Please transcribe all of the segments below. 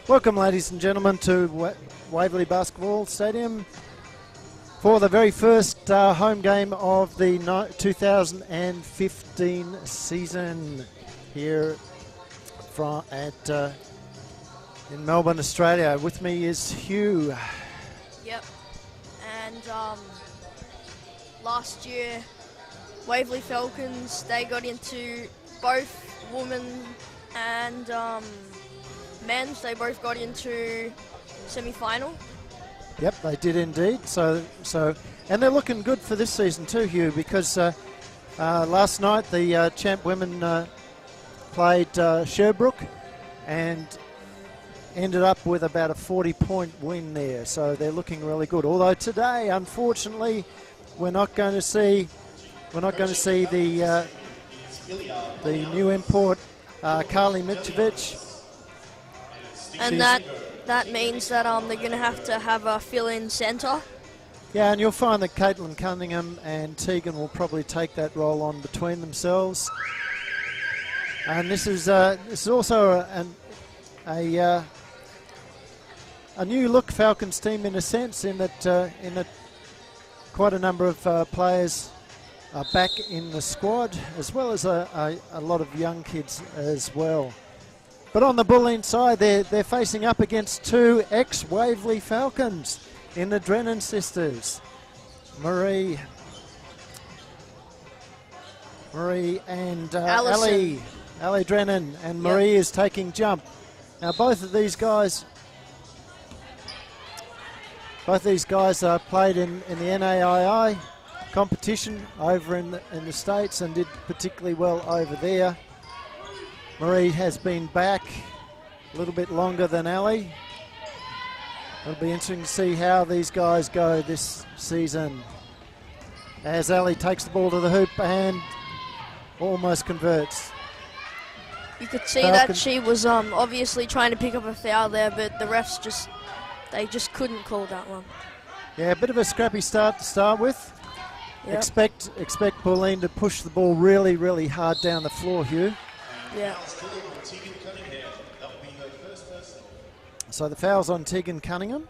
Welcome, ladies and gentlemen, to Waverley Basketball Stadium for the very first home game of the 2015 season here in Melbourne, Australia. With me is Hugh. Yep. And last year, Waverley Falcons, they got into both women and men's. They both got into semi-final. Yep, they did indeed. So, and they're looking good for this season too, Hugh, because last night the champ women played Sherbrooke and ended up with about a 40-point win there. So they're looking really good. Although today, unfortunately, we're not going to see the new import, Carly Mitrovic. And that means that they're going to have a fill-in centre. Yeah, and you'll find that Caitlin Cunningham and Tegan will probably take that role on between themselves. And this is also a new look Falcons team in a sense, in that quite a number of players are back in the squad, as well as a lot of young kids as well. But on the Bulleen side, they're facing up against two ex-Waverley Falcons in the Drennan sisters, Marie and Ali Drennan, and Marie is taking jump. Now both these guys played in the NAII competition over in the States and did particularly well over there. Marie has been back a little bit longer than Ali. It'll be interesting to see how these guys go this season, as Ali takes the ball to the hoop and almost converts. You could see that she was obviously trying to pick up a foul there, but the refs just couldn't call that one. Yeah, a bit of a scrappy start to start with. Yep. Expect Bulleen to push the ball really, really hard down the floor, Hugh. Yeah. So the foul's on Tegan Cunningham.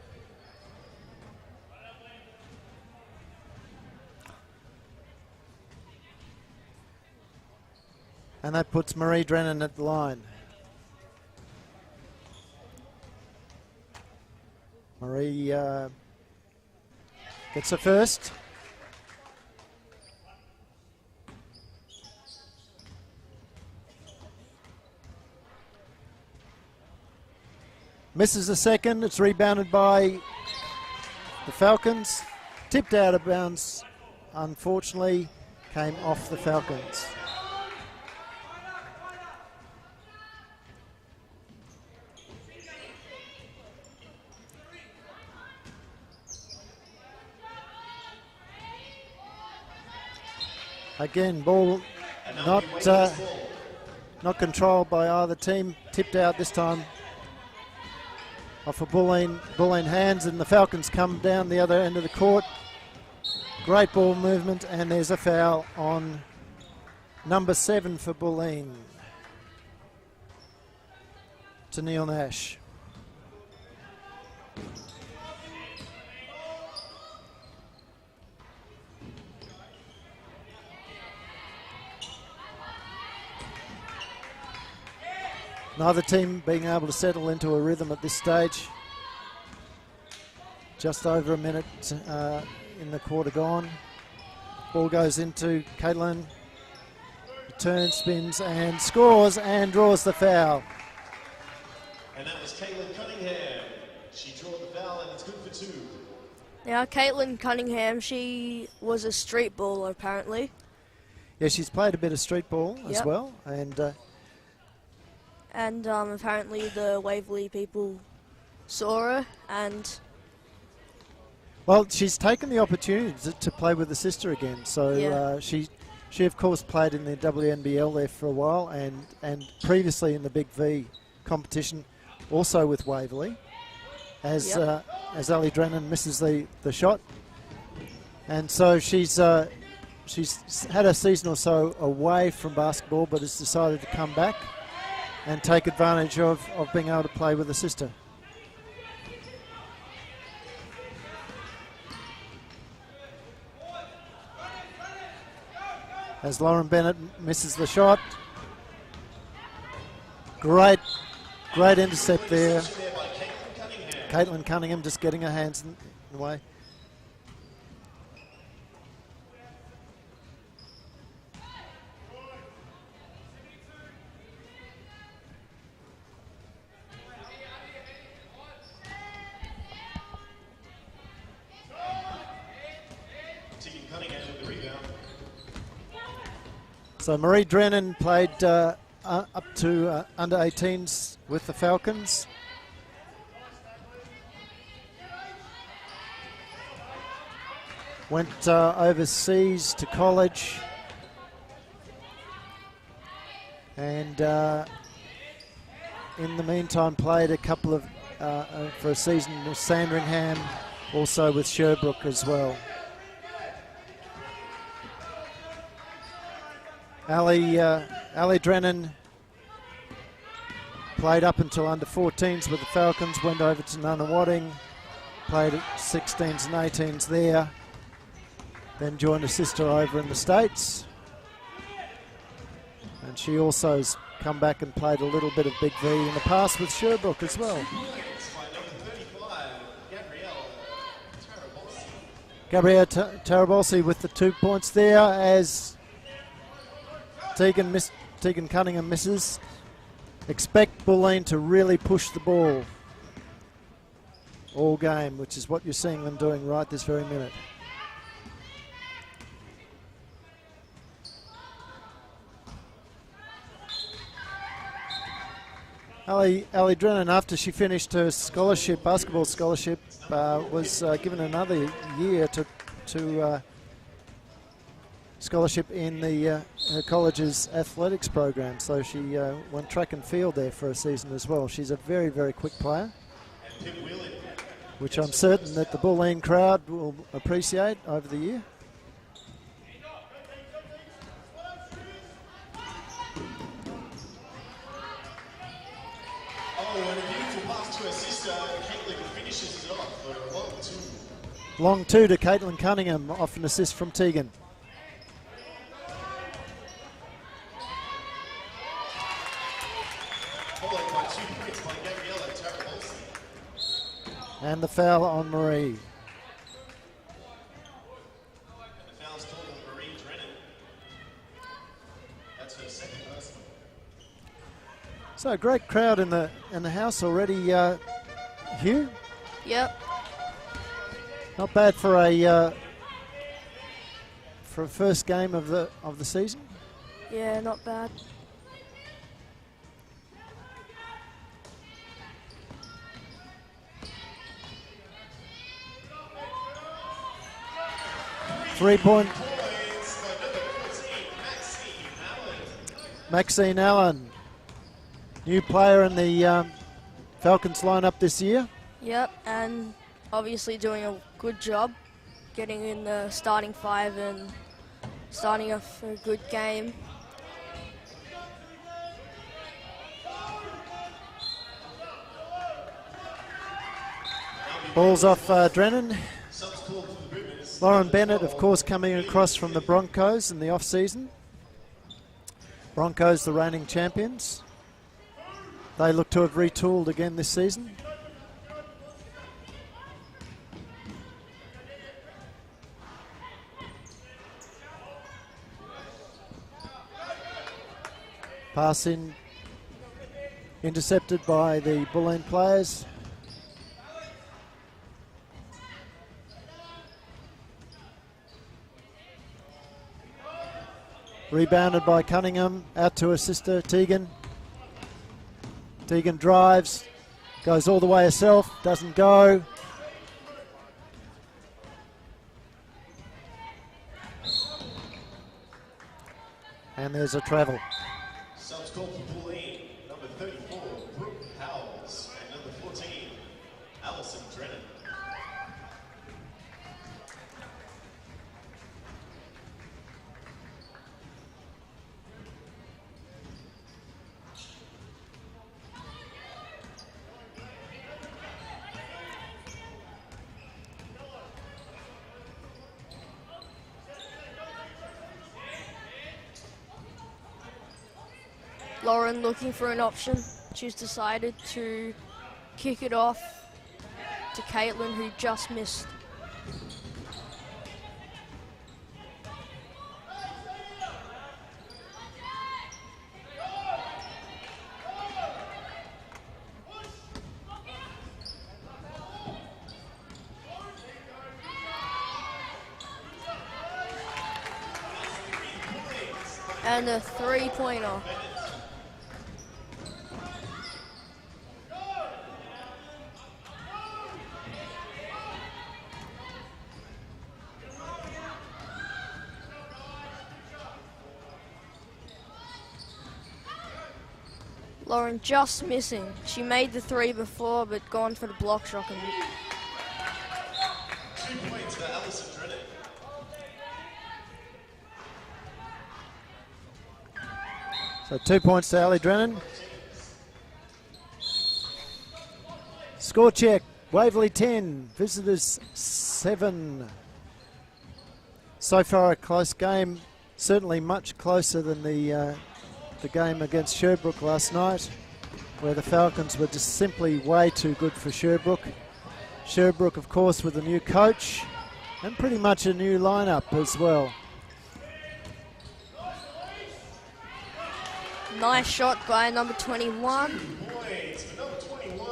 And that puts Marie Drennan at the line. Marie gets her first. Misses the second. It's rebounded by the Falcons. Tipped out of bounds, unfortunately, came off the Falcons. Again, ball not controlled by either team. Tipped out this time off of Bulleen hands, and the Falcons come down the other end of the court. Great ball movement, and there's a foul on number 7 for Bulleen, to Neil Nash. Neither team being able to settle into a rhythm at this stage. Just over a minute in the quarter gone. Ball goes into Caitlin. Turns, spins and scores and draws the foul. And that was Caitlin Cunningham. She drew the foul and it's good for 2. Now Caitlin Cunningham, she was a street baller apparently. Yeah, she's played a bit of street ball as well. And apparently the Waverley people saw her, and well, she's taken the opportunity to play with the sister again. So she of course played in the WNBL there for a while, and previously in the BigV competition, also with Waverley, as Ali Drennan misses the shot, and so she's she's had a season or so away from basketball, but has decided to come back and take advantage of being able to play with her sister. As Lauren Bennett misses the shot. Great intercept there. Caitlin Cunningham just getting her hands in the way. So Marie Drennan played up to under 18s with the Falcons. Went overseas to college and in the meantime played a couple of for a season with Sandringham, also with Sherbrooke as well. Ali Drennan played up until under 14s with the Falcons, went over to Nunawading, played at 16s and 18s there, then joined her sister over in the States. And she also has come back and played a little bit of Big V in the past with Sherbrooke as well. Gabrielle Tarabolsi with the 2 points there as Tegan Cunningham misses. Expect Bulleen to really push the ball all game, which is what you're seeing them doing right this very minute. Ali Drennan, after she finished her scholarship, basketball scholarship, was given another year to scholarship in the her college's athletics program. So she went track and field there for a season as well. She's a very, very quick player, which I'm certain that the Bulleen crowd will appreciate over the year. And a beautiful pass to her sister. Caitlin finishes it off for a long two. Long two to Caitlin Cunningham, off an assist from Tegan. Followed by 2 points by Gabriella Tarabolsi. And the foul on Marie. And the foul's called on Marie Drennan. That's her second personal. So a great crowd in the house already, Hugh. Yep. Not bad for a first game of the season. Yeah, not bad. Three-point. Maxine Allen, new player in the Falcons lineup this year. Yep, and obviously doing a good job getting in the starting 5 and starting off a good game. Ball's off Drennan. Lauren Bennett, of course, coming across from the Broncos in the off-season. Broncos, the reigning champions. They look to have retooled again this season. Pass in, intercepted by the Bulleen players. Rebounded by Cunningham, out to her sister Tegan. Tegan drives, goes all the way herself, doesn't go. And there's a travel. Subs called for Bulleen, number 34, Brooke Howells, and number 14, Alison Drennan. Lauren looking for an option. She's decided to kick it off to Caitlin, who just missed. And a three-pointer. Lauren just missing. She made the three before, but gone for the block shot. 2 points for Alison Drennan. So 2 points to Ali Drennan. Score check, Waverley 10, visitors 7. So far a close game, certainly much closer than the game against Sherbrooke last night, where the Falcons were just simply way too good for Sherbrooke. Sherbrooke, of course, with a new coach and pretty much a new lineup as well. Nice shot by number 21. 2 points for number 21,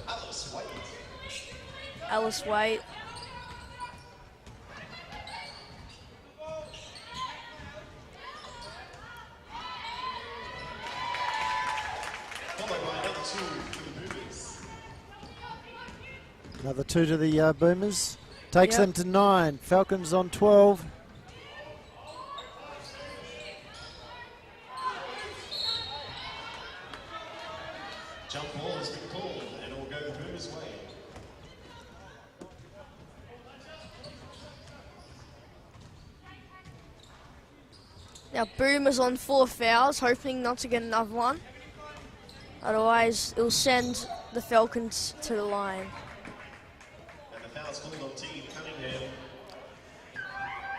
Alice White. Alice White. Followed by another 2 for the Boomers. Another 2 to the Boomers. Takes Yep. them to 9. Falcons on 12. Jump ball has been called and it will go the Boomers' way. Now Boomers on 4 fouls, hoping not to get another one. Otherwise, it'll send the Falcons to the line. And the foul's called on Tegan Cunningham.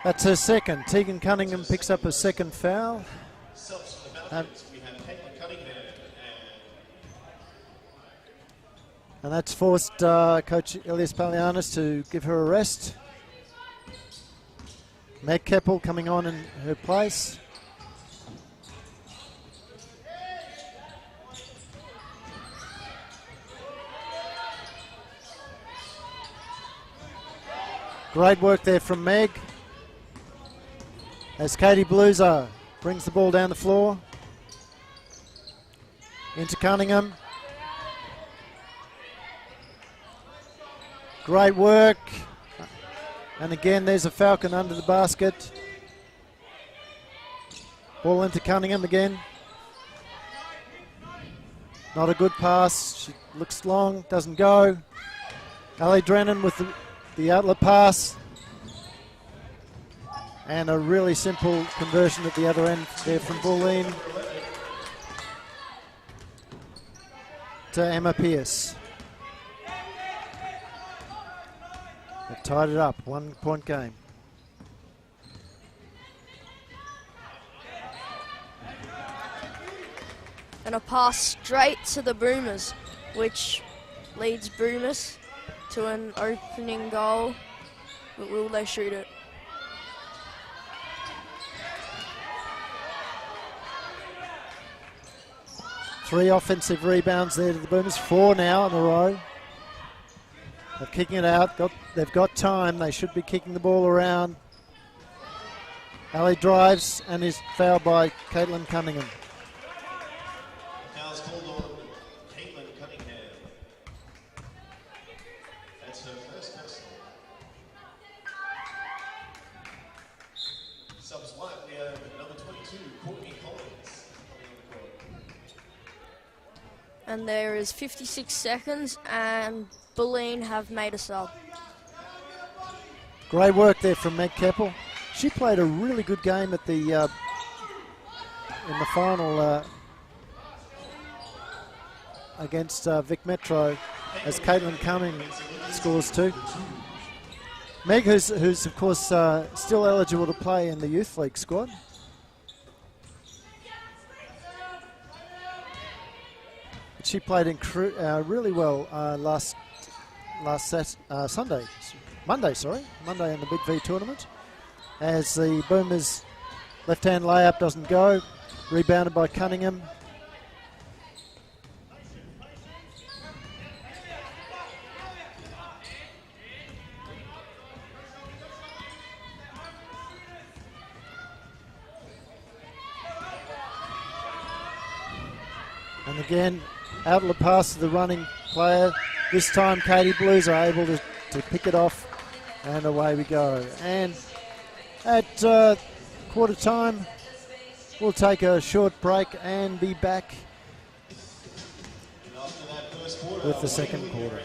That's her second. Tegan Cunningham picks up a second foul. Subs for the Falcons, we have Caitlin Cunningham And that's forced Coach Elias Palianis to give her a rest. Meg Keppel coming on in her place. Great work there from Meg. As Katie Bluser brings the ball down the floor. Into Cunningham. Great work. And again, there's a Falcon under the basket. Ball into Cunningham again. Not a good pass. She looks long, doesn't go. Ali Drennan with the outlet pass. And a really simple conversion at the other end there from Bulleen to Emma Pearce. They've tied it up, 1 point game. And a pass straight to the Boomers, which leads Boomers to an opening goal. But will they shoot it? Three offensive rebounds there to the Boomers, 4 now in a row. They're kicking it out, they've got time, they should be kicking the ball around. Ali drives and is fouled by Caitlin Cunningham. Foul's called on Caitlin Cunningham. That's her first personal. Subs white, we have number 22, Courtney Collins. And there is 56 seconds, and Bulleen have made a sub. Great work there from Meg Keppel. She played a really good game at the in the final against Vic Metro, as Caitlin Cumming scores 2. Meg, who's of course still eligible to play in the Youth League squad. she played really well Monday in the Big V tournament. As the Boomers' left-hand layup doesn't go, rebounded by Cunningham. And again, outlet pass to the running player. This time Katie Blues are able to pick it off, and away we go. And at quarter time, we'll take a short break and be back with the second quarter.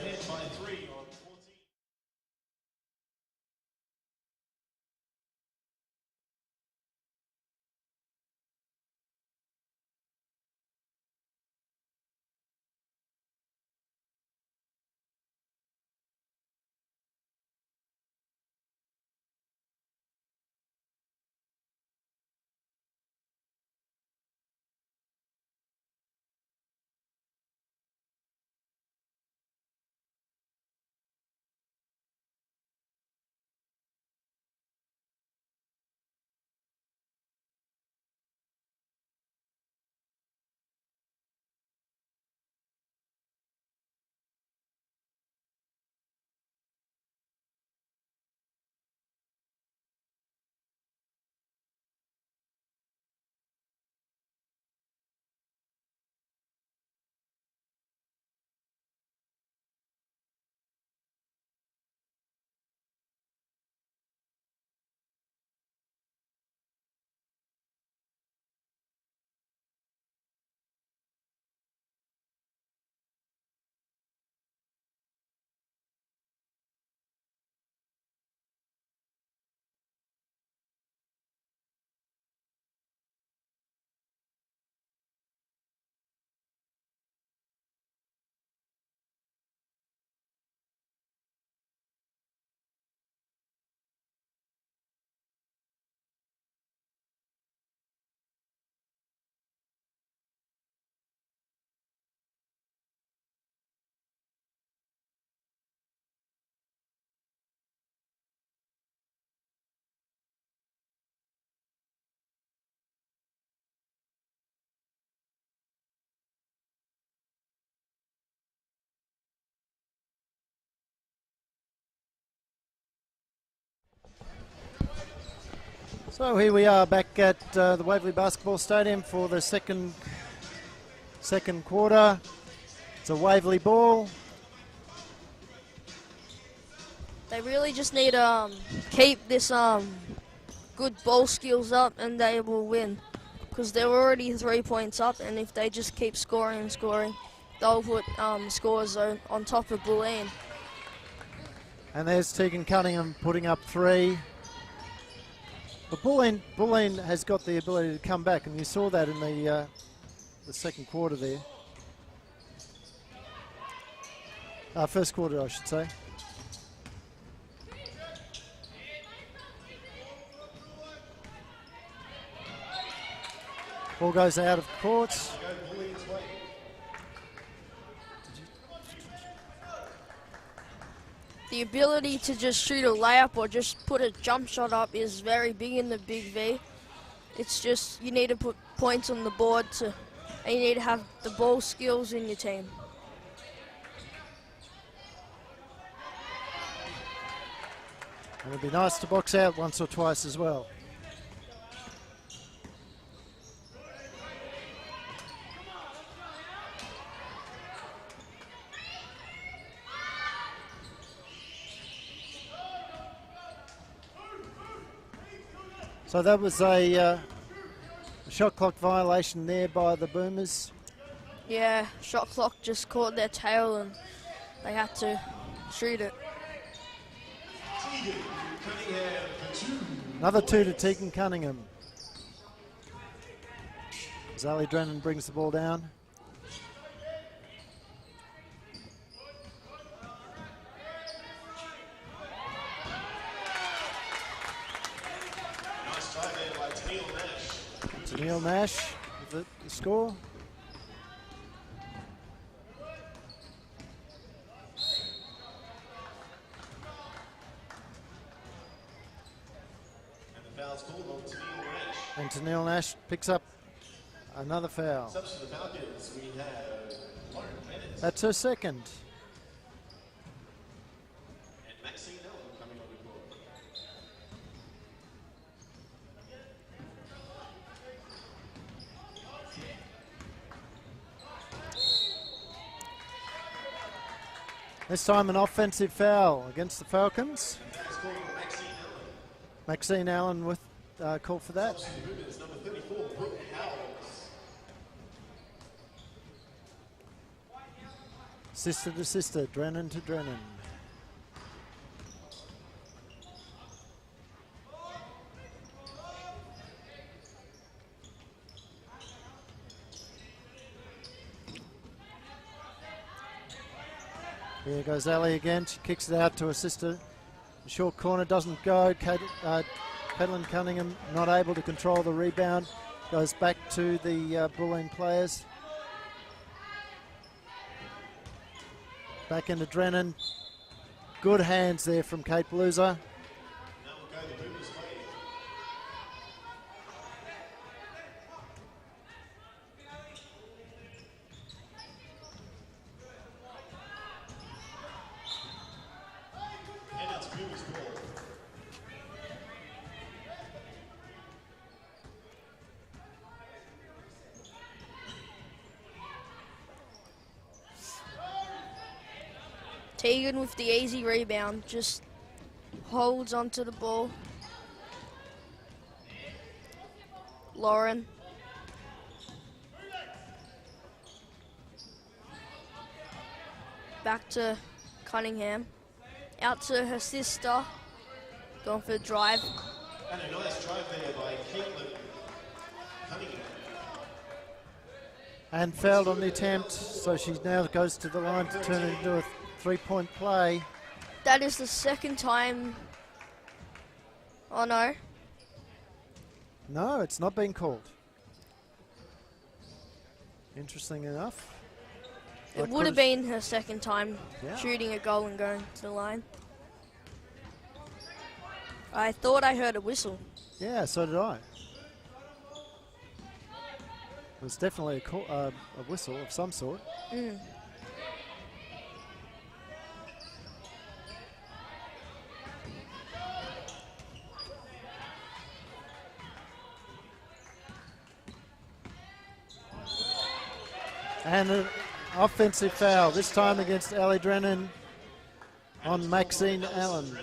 So here we are back at the Waverley Basketball Stadium for the second quarter. It's a Waverley ball. They really just need to keep this good ball skills up, and they will win. Because they're already 3 points up, and if they just keep scoring and scoring, they'll put scores on top of Bulleen. And there's Tegan Cunningham putting up 3. But Bulleen has got the ability to come back, and you saw that in the second quarter there. First quarter, I should say. Ball goes out of court. The ability to just shoot a layup or just put a jump shot up is very big in the Big V. It's just you need to put points on the board and you need to have the ball skills in your team. And it'd be nice to box out once or twice as well. So that was a shot clock violation there by the Boomers. Yeah, shot clock just caught their tail and they had to shoot it. Another 2 to Tegan Cunningham. Zali Drennan brings the ball down. Neil Nash with the score. And Tennille Nash picks up another foul. Subs for the Falcons, we have Lauren Bennett That's her second. and Maxine Allen coming on the court. This time an offensive foul against the Falcons. That's called Maxine Allen. Maxine Allen with call for that. Subs for the Women's, number 34, Brooke Howells. Sister to sister, Drennan to Drennan. Here goes Ali again. She kicks it out to her sister. The short corner doesn't go. Caitlin Cunningham not able to control the rebound. Goes back to the Bulleen players. Back into Drennan. Good hands there from Kate Bluser. Now we'll go the Boomers' way. And it's Boomers' ball. Tegan with the easy rebound, just holds onto the ball. Lauren. Back to Cunningham. Out to her sister. Going for a drive. And a nice drive there by Caitlin Cunningham. And fouled on the attempt, so she now goes to the line to turn it into a three-point play. That is the second time. Oh no. No, it's not been called. Interesting enough. It would have been her second time Yeah. shooting a goal and going to the line. I thought I heard a whistle. Yeah, so did I. It was definitely a whistle of some sort. Mm. And an offensive foul, this time against Ali Drennan on Maxine Allen.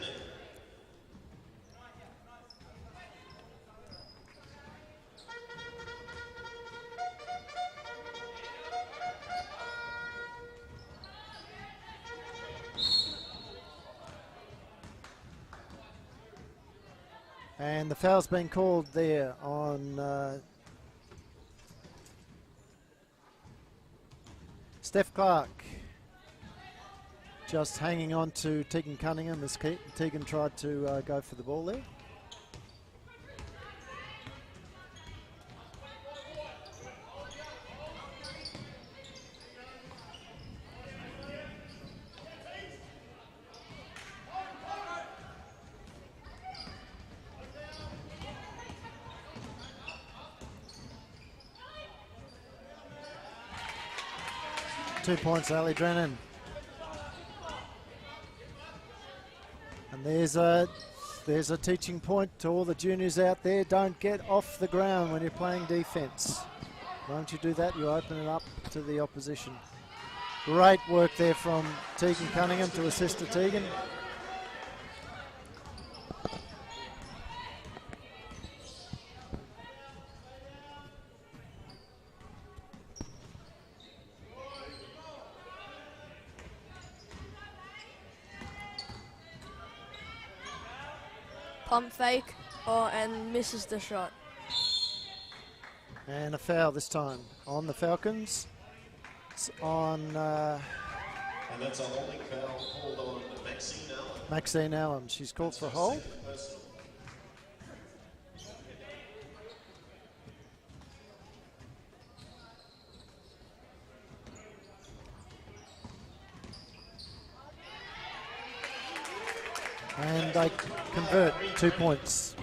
And the foul's been called there on Steph Clark. Just hanging on to Tegan Cunningham as Tegan tried to go for the ball there. .2 points, Ali Drennan. And there's a teaching point to all the juniors out there. Don't get off the ground when you're playing defence. Once you do that, you open it up to the opposition. Great work there from Tegan Cunningham to assist to Tegan. Pump fake, and misses the shot. And a foul this time on the Falcons. It's on And that's a holding foul called on Maxine Allen. Maxine Allen. She's called for a hold. Personal. And they convert 2 points.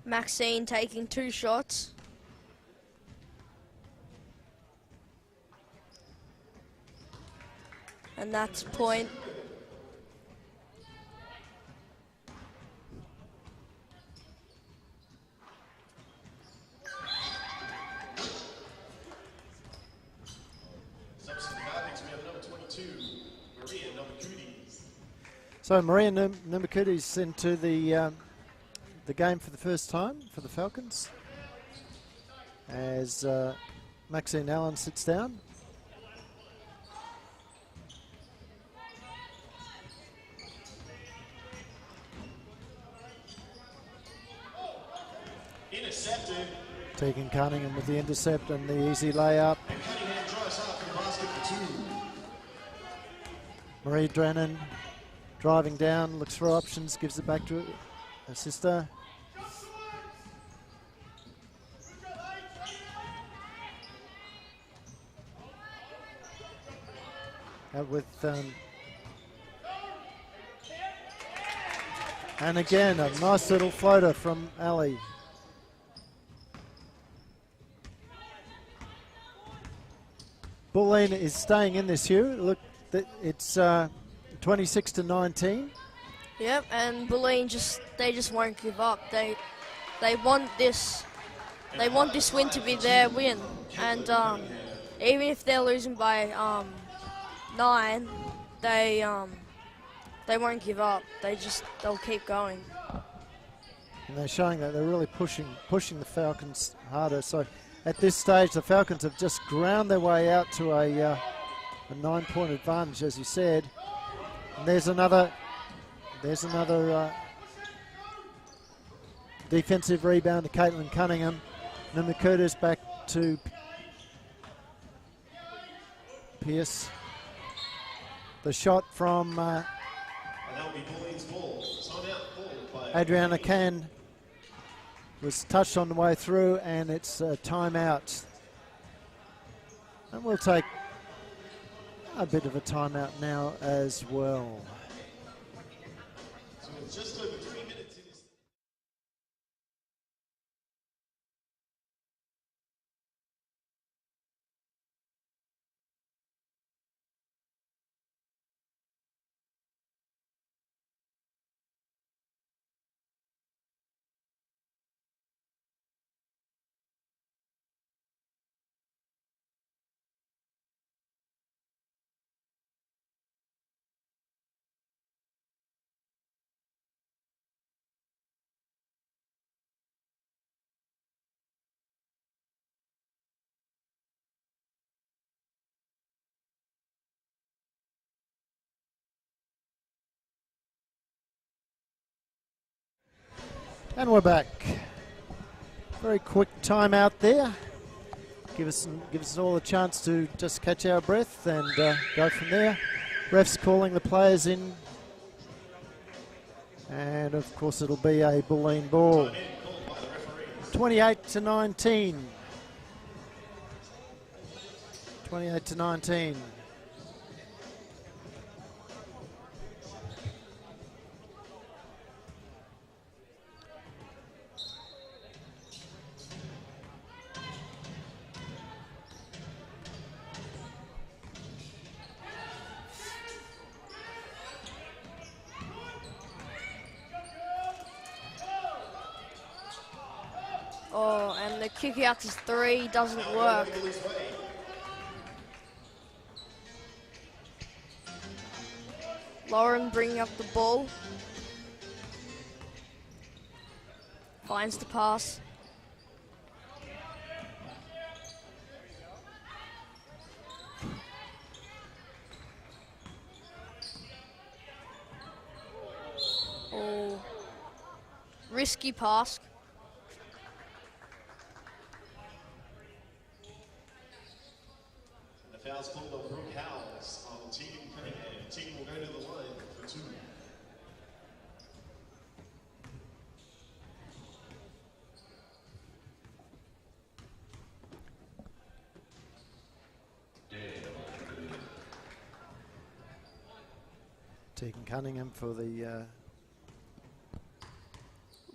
Maxine taking 2 shots. And that's point. So Maria Namakudi's into the game for the first time for the Falcons as Maxine Allen sits down. Intercepted. Tegan Cunningham with the intercept and the easy layup. And Cunningham drives out for the basket for 2. Marie Drennan driving down, looks for options, gives it back to her sister. Out with and again a nice little floater from Ali. Bulleen is staying in this, Hugh. Look, it's 26-19. Yep, and Bulleen they just won't give up. They want this win to be their win, and even if they're losing by 9, they won't give up. They'll keep going. And they're showing that they're really pushing the Falcons harder. So at this stage, the Falcons have just ground their way out to a 9-point advantage, as you said. And there's another defensive rebound to Caitlin Cunningham. Namakuda's back to Pierce. The shot from And that'll be Bulleen's ball. Timeout called by Adriana Can was touched on the way through, and it's a timeout. And we'll take a bit of a timeout now as well. So it's just over 3 minutes in this. And we're back. Very quick timeout there. Give us all a chance to just catch our breath and go from there. Refs calling the players in. And of course it'll be a Bulleen ball. 28-19. 28-19. Oh, and the kick out to 3 doesn't work. Lauren bringing up the ball. Finds the pass. Oh, risky pass. The foul's called on Brooke Howells on Tegan Cunningham. Tegan will go to the line for 2. Tegan Cunningham for the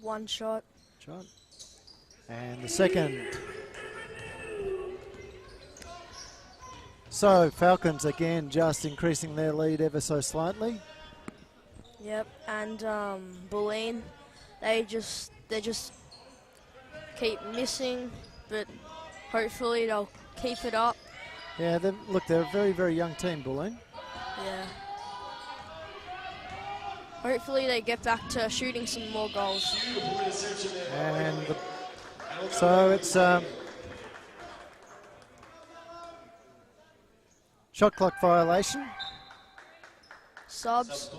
One shot. shot. And the second. So Falcons again just increasing their lead ever so slightly. Yep, and Bulleen, they just keep missing, but hopefully they'll keep it up. Yeah, look, they're a very, very young team, Bulleen. Yeah. Hopefully they get back to shooting some more goals. And so it's shot clock violation. Subs.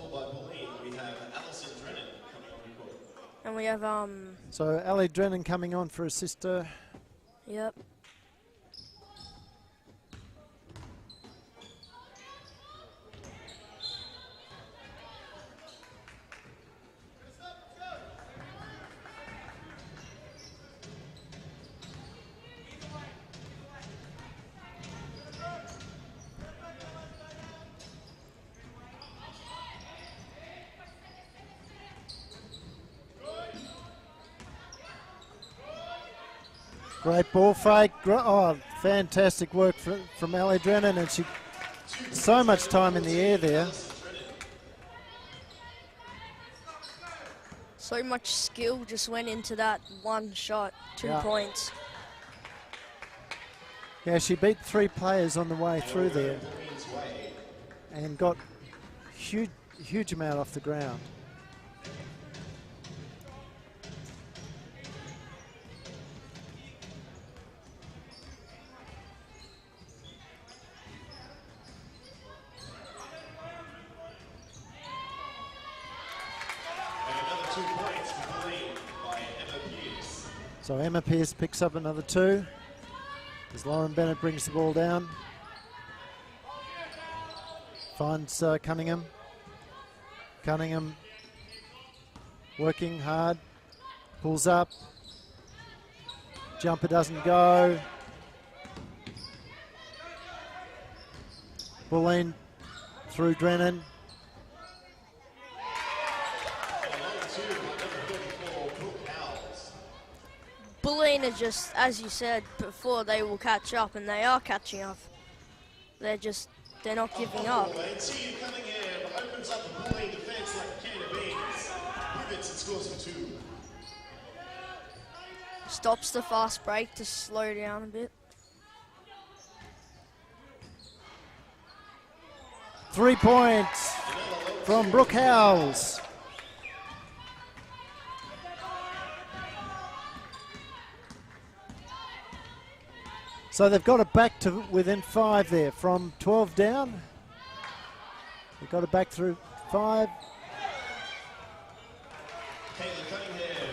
And we have So Ali Drennan coming on for a sister. yep. Great ball fake. Oh, fantastic work from Ali Drennan, and she so much time in the air there. So much skill just went into that one shot, 2 Yeah. points. Yeah, she beat 3 players on the way through there and got huge amount off the ground. So Emma Pearce picks up another 2 as Lauren Bennett brings the ball down. Finds Cunningham. Cunningham working hard, pulls up. Jumper doesn't go. Bulleen through Drennan. Bulleen are just, as you said before, they will catch up, and they are catching up. They're not giving up. Cunningham opens up the Bulleen defense like a can of beans. Pivots and scores for 2. Stops the fast break to slow down a bit. 3 points from Brooke Howells. So they've got it back to within 5 there from 12 down. They've got it back through 5.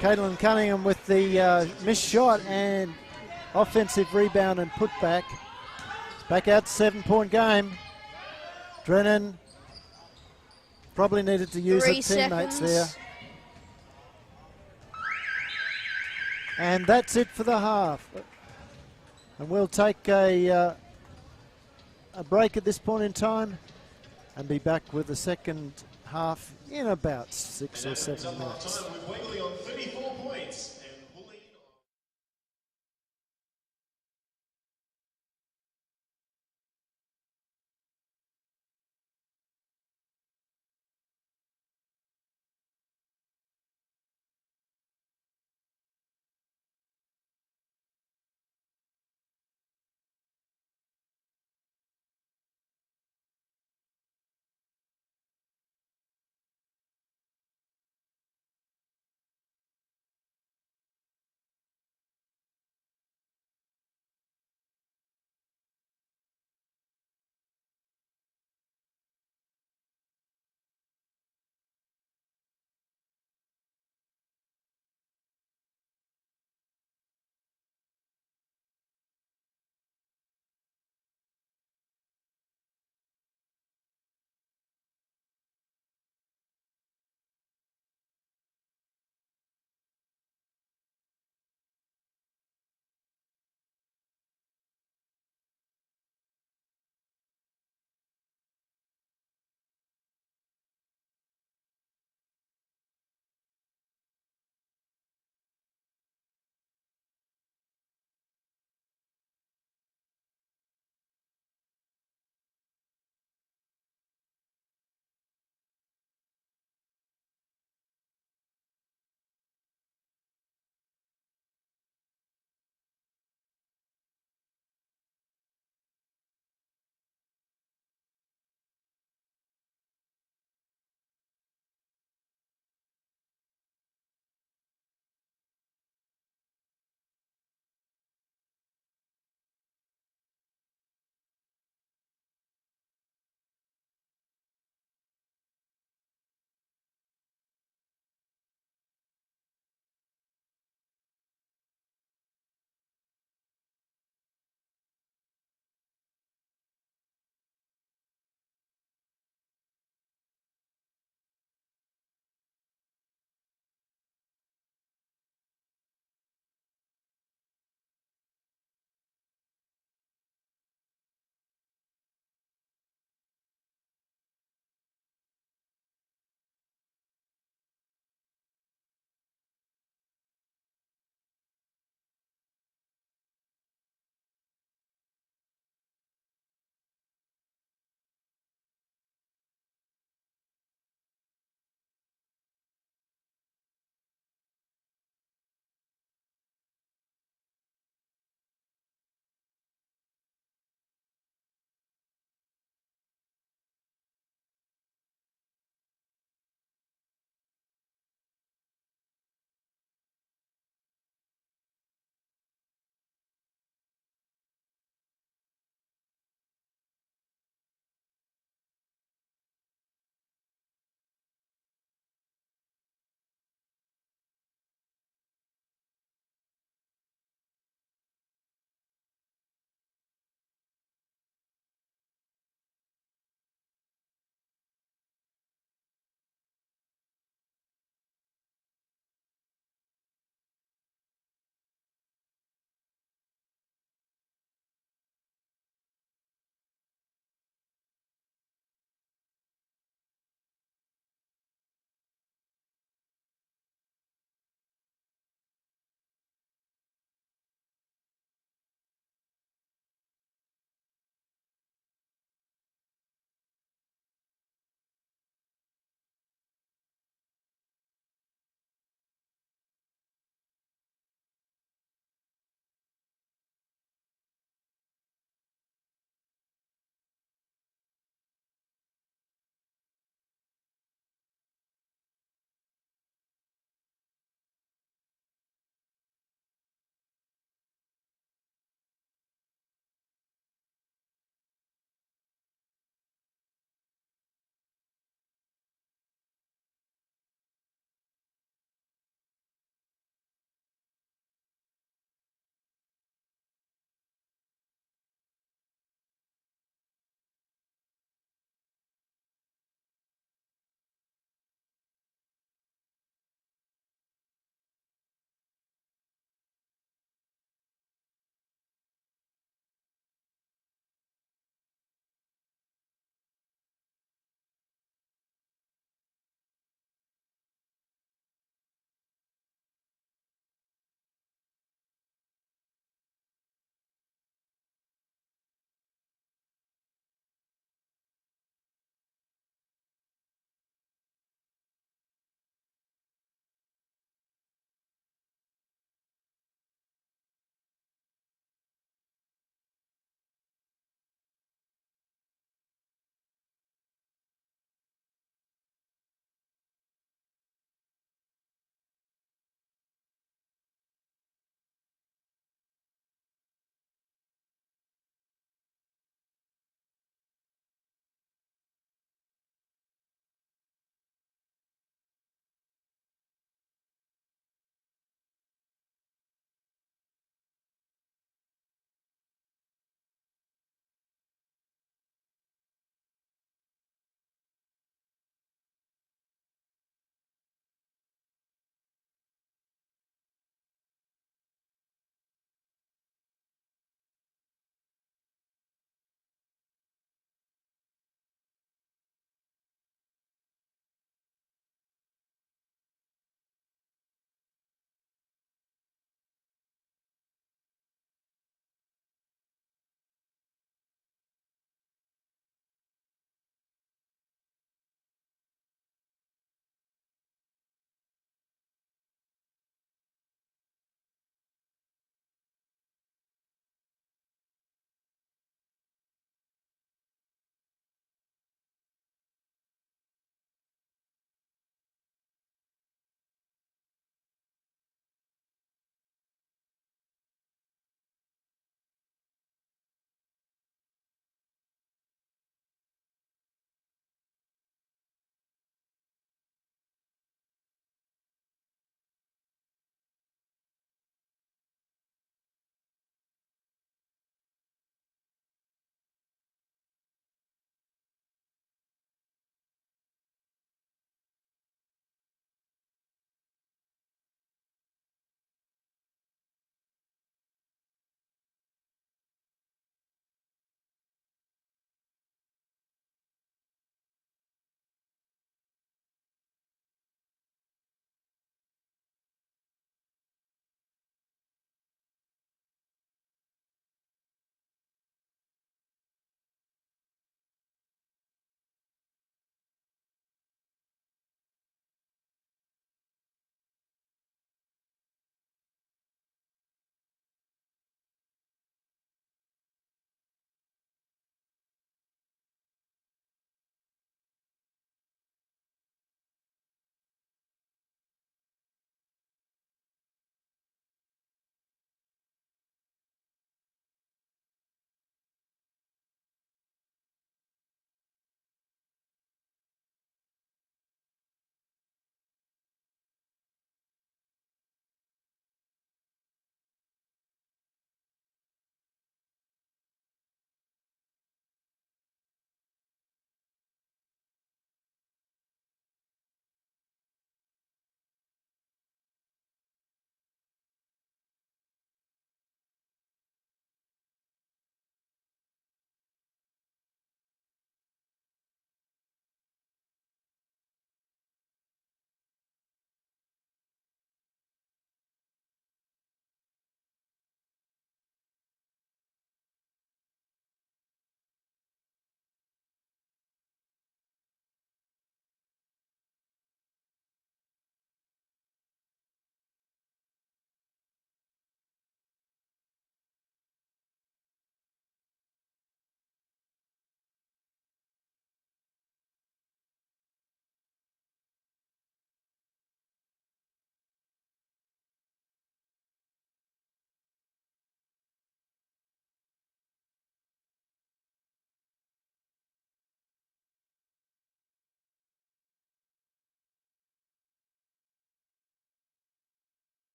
Caitlin Cunningham with the missed shot and offensive rebound and putback. It's back out to 7-point game. Drennan probably needed to use her 3 teammates seconds. there. And that's it for the half. And we'll take a break at this point in time and be back with the second half in about 6 or 7 minutes. With Waverley on 34 points.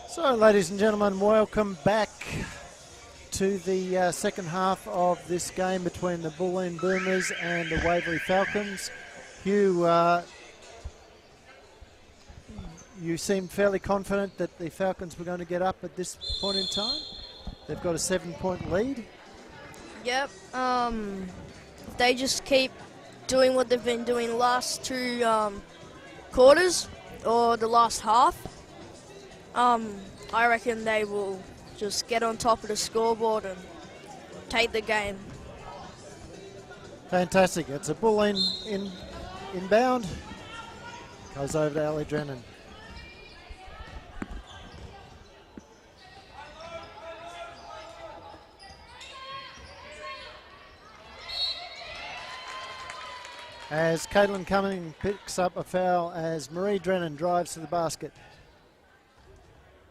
So, ladies and gentlemen, welcome back to the second half of this game between the Bulleen Boomers and the Waverley Falcons. Hugh, you seemed fairly confident that the Falcons were going to get up at this point in time. They've got a 7-point lead. Yep. If they just keep doing what they've been doing the last two quarters or the last half, I reckon they will just get on top of the scoreboard and take the game. Fantastic. It's a Bulleen inbound. Goes over to Ali Drennan. As Caitlin Cumming picks up a foul as Marie Drennan drives to the basket.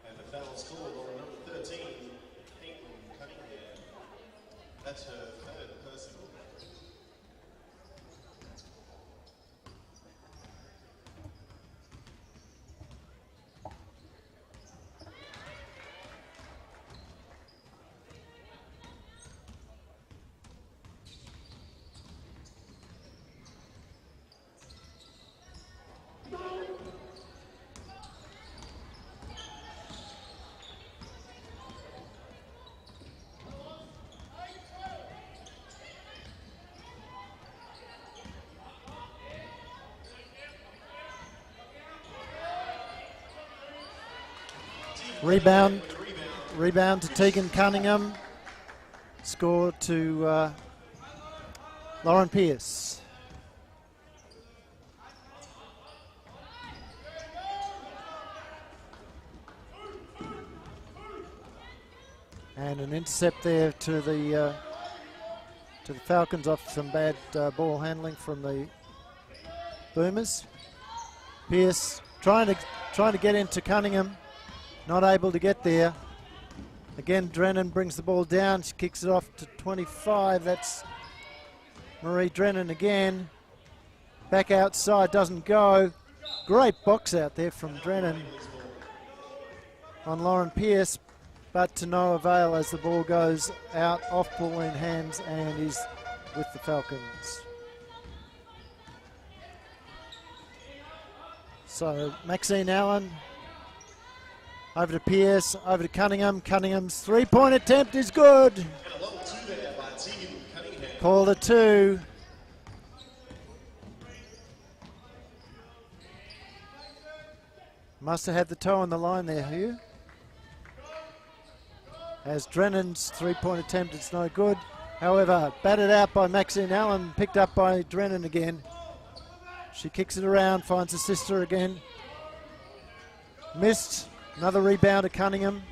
And the foul scored on number 13, Caitlin Cunningham. That's her third personal. Rebound to Tegan Cunningham. Score to Lauren Pierce. And an intercept there to the Falcons off some bad ball handling from the Boomers. Pierce trying to get into Cunningham. Not able to get there. Again, Drennan brings the ball down. She kicks it off to 25. That's Marie Drennan again. Back outside, doesn't go. Great box out there from Drennan on Lauren Pierce, but to no avail as the ball goes out off Bulleen hands and is with the Falcons. So Maxine Allen. Over to Pierce, over to Cunningham. Cunningham's three-point attempt is good. And a level 2 there by Tegan Cunningham. Called a 2. Must have had the toe on the line there, Hugh. As Drennan's three-point attempt, it's no good. However, batted out by Maxine Allen, picked up by Drennan again. She kicks it around, finds her sister again. Missed. Another rebound to Cunningham.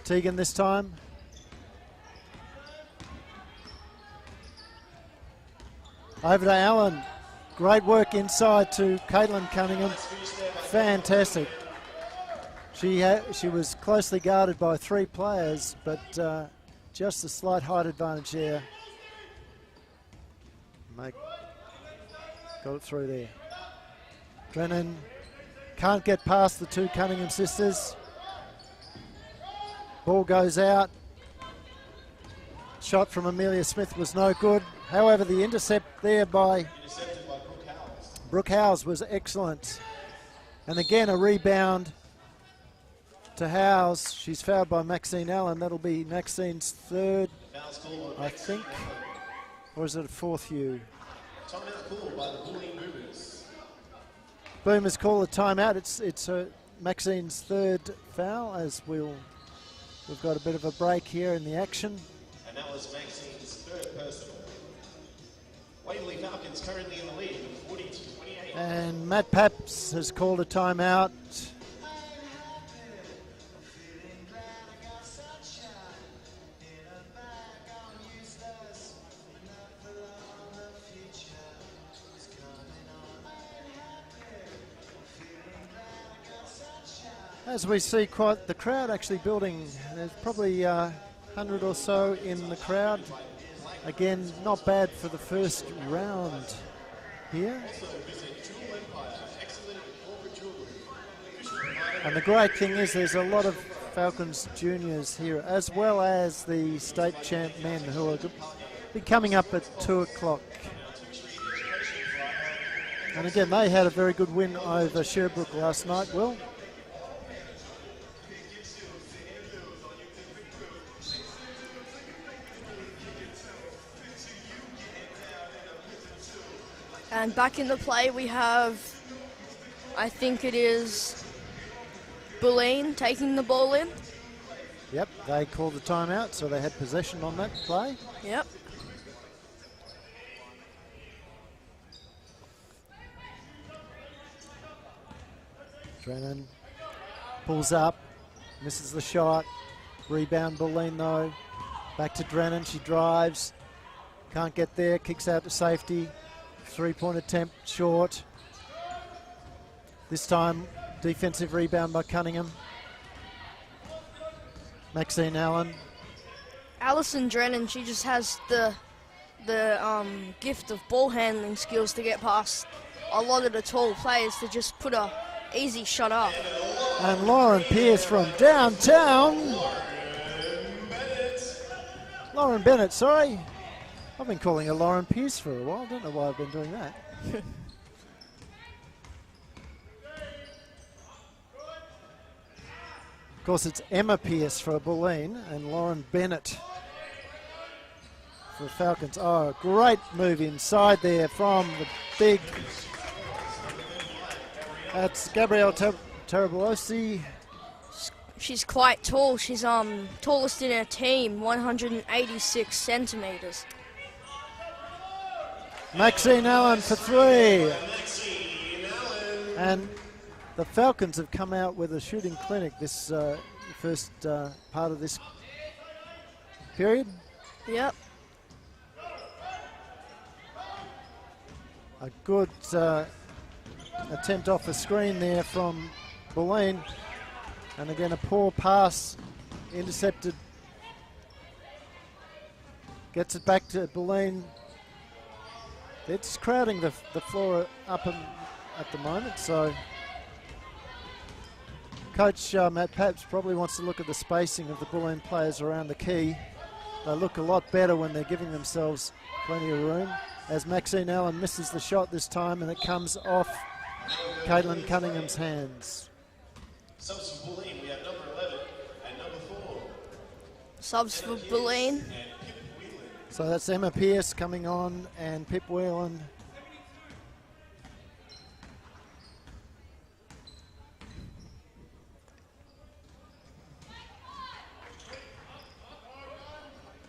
Tegan this time. Over to Allen. Great work inside to Caitlin Cunningham. Fantastic. She was closely guarded by 3 players, but just a slight height advantage there. Got it through there. Drennan can't get past the 2 Cunningham sisters. Ball goes out. Shot from Amelia Smith was no good. However, the intercept there by Brooke Howes was excellent. And again, a rebound to Howes. She's fouled by Maxine Allen. That'll be Maxine's third, I think. Or is it a fourth, Hugh? Timeout called by the Bulleen Boomers. Boomers call the timeout. It's Maxine's third foul as we've got a bit of a break here in the action. And that was Maxine's third personal. Waverley Falcons currently in the lead with 40-28. And Matt Paps has called a timeout. As we see quite the crowd actually building, there's probably 100 or so in the crowd. Again, not bad for the first round here. Also visit Jewel Empire, excellent in corporate jewelry. Official provider And the great thing is there's a lot of Falcons juniors here, as well as the state champ men who are be coming up at 2 o'clock. And again, they had a very good win over Sherbrooke last night, Will. And back in the play we have, I think it is Bulleen taking the ball in. Yep, they called the timeout, so they had possession on that play. Yep. Drennan pulls up, misses the shot. Rebound Bulleen though. Back to Drennan, she drives. Can't get there, kicks out to safety. 3-point attempt short. This time, defensive rebound by Cunningham. Maxine Allen. Alison Drennan, she just has the gift of ball handling skills to get past a lot of the tall players to just put a easy shot up. And Lauren Pierce from downtown. Lauren Bennett, sorry. I've been calling her Lauren Pierce for a while. Don't know why I've been doing that. Of course, it's Emma Pierce for Bulleen and Lauren Bennett for the Falcons. Oh, great move inside there from the big. That's Gabrielle Tarabelosi. She's quite tall. She's tallest in her team, 186 centimeters. Maxine Allen for 3. And the Falcons have come out with a shooting clinic this first part of this period. Yep. A good attempt off the screen there from Bulleen. And again, a poor pass intercepted. Gets it back to Bulleen. It's crowding the floor up at the moment, so Coach Matt Pabst probably wants to look at the spacing of the Bulleen players around the key. They look a lot better when they're giving themselves plenty of room. As Maxine Allen misses the shot this time, and it comes off Caitlin Cunningham's hands. Subs for Bulleen, we have number 11 and number 4. Subs for Bulleen. So that's Emma Pierce coming on and Pip Whelan.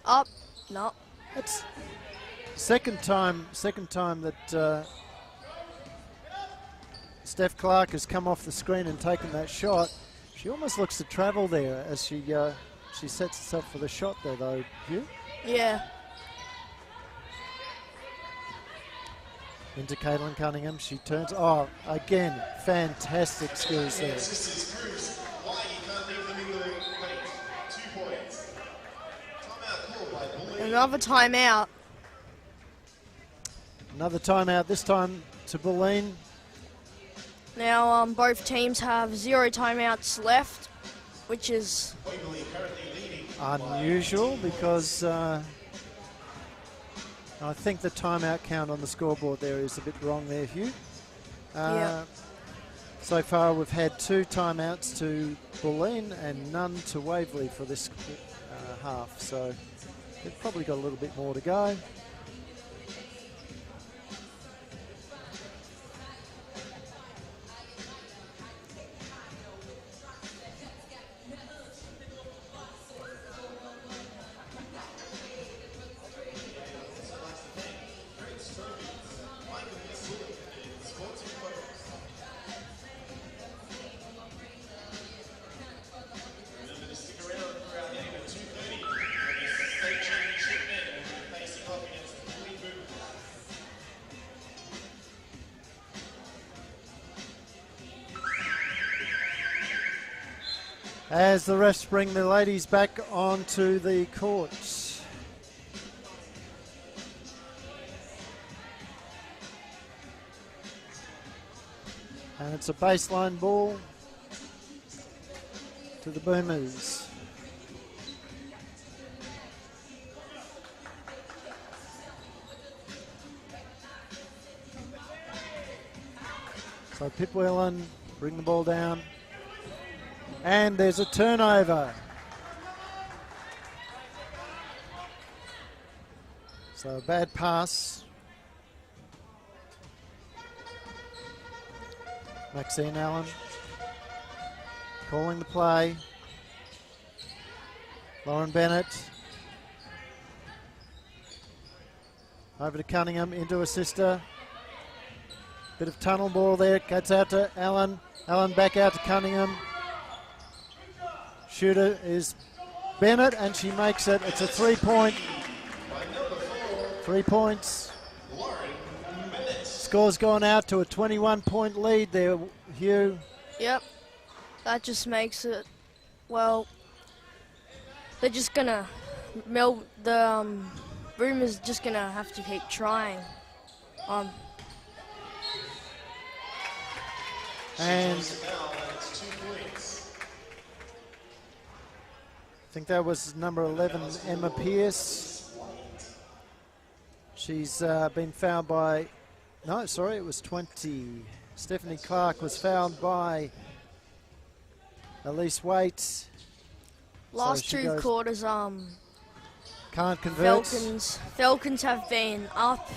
Up. No. It's second time that Steph Clark has come off the screen and taken that shot. She almost looks to travel there as she sets herself for the shot there though, Hugh. Yeah. Into Caitlin Cunningham, she turns, oh, again, fantastic skills there. Why you can't leave them in the paint. 2 points. Timeout called by Bulleen. Another timeout. Another timeout, this time to Bulleen. Now both teams have 0 timeouts left, which is Unusual because I think the timeout count on the scoreboard there is a bit wrong there, Hugh. Yeah. So far we've had 2 timeouts to Bulleen and none to Waverley for this half, so they've probably got a little bit more to go. As the refs bring the ladies back onto the courts. And it's a baseline ball. to the Boomers. So Pip Whelan bring the ball down. And there's a turnover. So a bad pass. Maxine Allen calling the play. Lauren Bennett. Over to Cunningham, into a sister. Bit of tunnel ball there, gets out to Allen. Allen back out to Cunningham. Shooter is Bennett, and she makes it. It's a 3-point. 3 points. Score's gone out to a 21-point lead there, Hugh. Yep. That just makes it, well, they're just going to melt the Boomers just going to have to keep trying. And I think that was number 11, Emma Pearce. She's been fouled by, no, sorry, it was 20. Stephanie Clark was fouled by Elise Waite. Last so two quarters, can't convert. Falcons have been up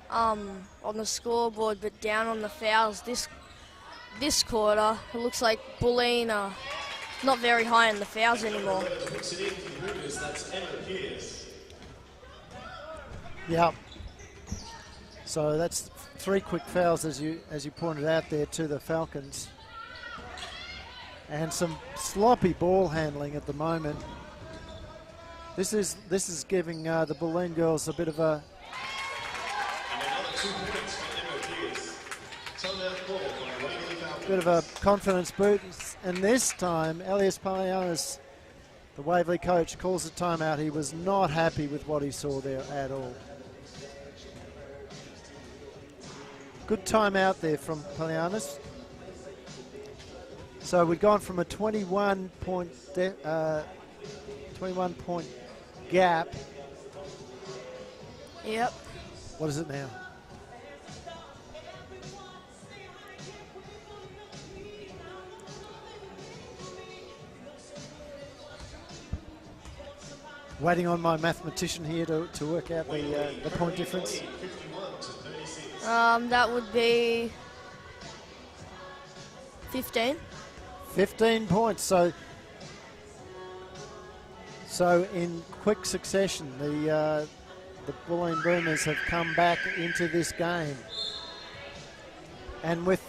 on the scoreboard, but down on the fouls this quarter. It looks like Bulleen are not very high in the fouls anymore. Yeah. So that's 3 quick fouls, as you pointed out there, to the Falcons, and some sloppy ball handling at the moment. This is giving the Bulleen girls a bit of a confidence boost, and this time Elias Palianis, the Waverley coach, calls a timeout. He was not happy with what he saw there at all. Good timeout there from Palianis. So we've gone from a 21-point gap. Yep. What is it now? Waiting on my mathematician here to work out the point difference. That would be 15. 15 points. So in quick succession, the Bulleen Boomers have come back into this game, and with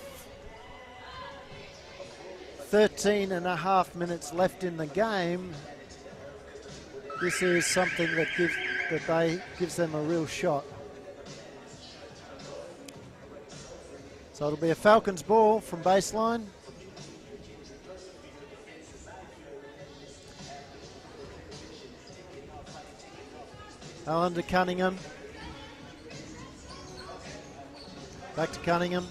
13.5 minutes left in the game, this is something that gives them a real shot. So it'll be a Falcons ball from baseline. Allen to Cunningham. Back to Cunningham.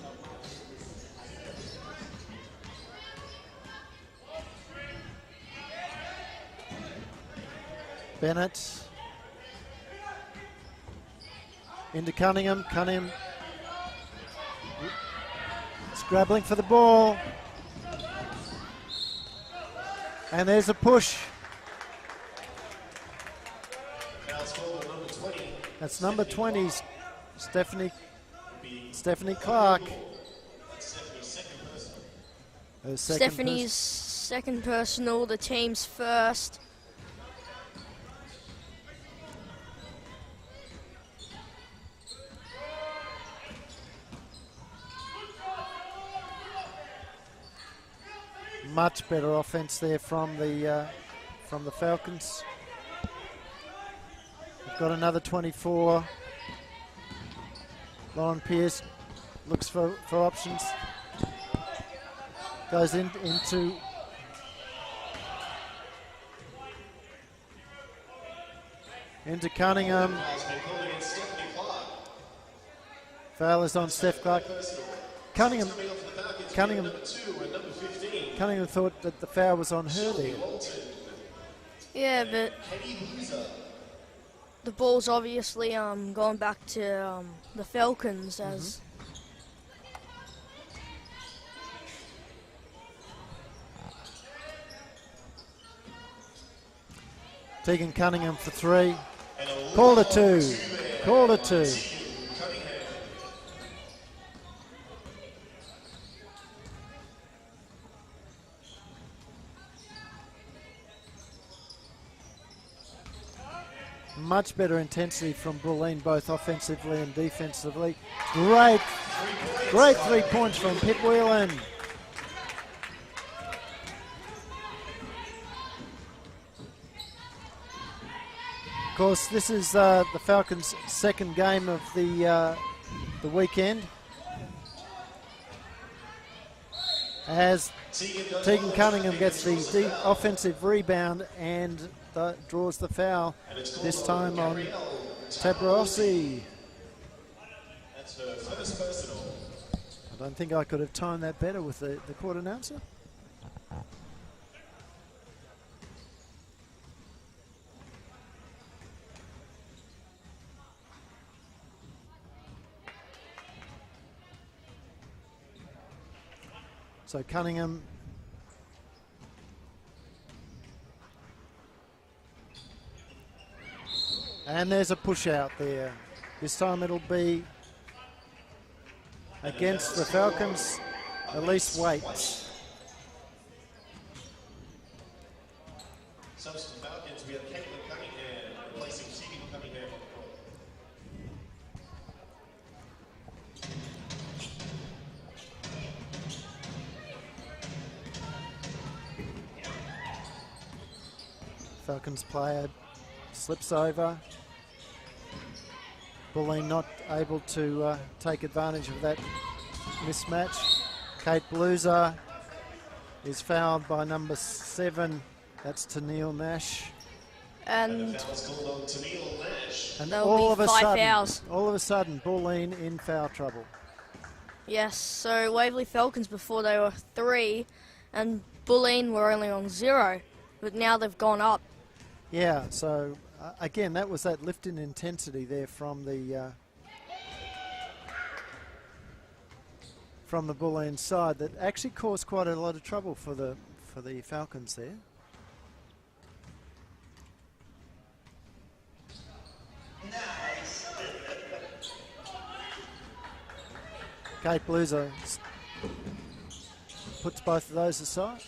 Bennett. Into Cunningham. Cunningham scrabbling for the ball. And there's a push. That's number 20, Stephanie Clark. Stephanie's second personal, the team's first. Much better offense there from the Falcons. We've got another 24. Lauren Pearce looks for options. Goes into Cunningham. Foul is on Steph Clark. Cunningham, Coming off the Falcons, Cunningham, number 2 and number 15. Cunningham thought that the foul was on her there. Yeah, but the ball's obviously gone back to the Falcons as Tegan Cunningham for 3. Called a 2. Called a 2. Much better intensity from Bulleen, both offensively and defensively. Great 3 points from Pip Whelan. Of course, this is the Falcons' second game of the weekend, as Tegan Cunningham gets the offensive rebound and draws the foul, this time on Tabrossi. That's her first personal. I don't think I could have timed that better with the court announcer. So Cunningham and there's a push out there. This time it'll be against the Falcons, Elise Waits. Substitute Falcons, we have Caitlin Cunningham replacing Tegan Cunningham. Falcons player slips over. Bulleen not able to take advantage of that mismatch. Kate Bluser is fouled by number 7. That's Tennille Nash. and Foul's called on Tennille Nash. And There'll all be of a 5 sudden, fouls. all of a sudden, Bulleen in foul trouble. yes, so Waverley Falcons before they were 3 and Bulleen were only on 0, but now they've gone up. Yeah, so again, that was that lift in intensity there from the Bulleen side that actually caused quite a lot of trouble for the Falcons there. Kate Bluser puts both of those inside.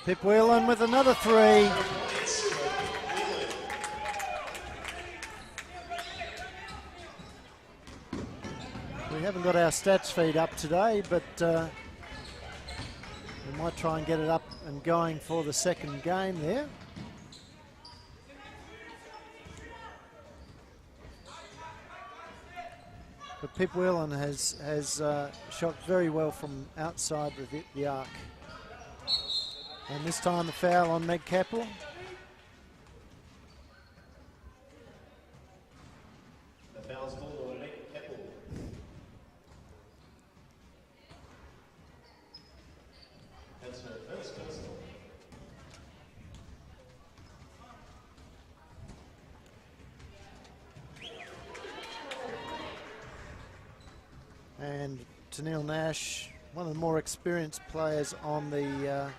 Pip Whelan with another 3. We haven't got our stats feed up today, but we might try and get it up and going for the second game there. But Pip Whelan has shot very well from outside the arc. And this time the foul on Meg Keppel. The foul's called on Meg Keppel. That's her first personal. And Tennille Nash, one of the more experienced players on the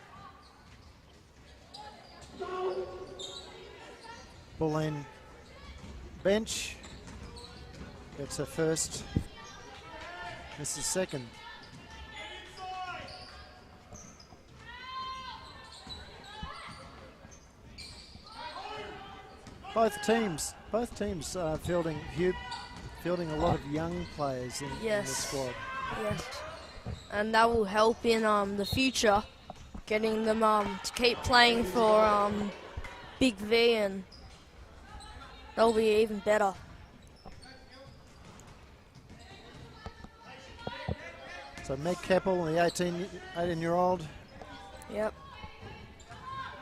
Bulleen bench, gets her first, misses second. Both teams are fielding a lot of young players in the Yes. squad. Yes, and that will help in the future, getting them to keep playing for BigV, and that'll be even better. So Meg Keppel, the 18-year-old, Yep.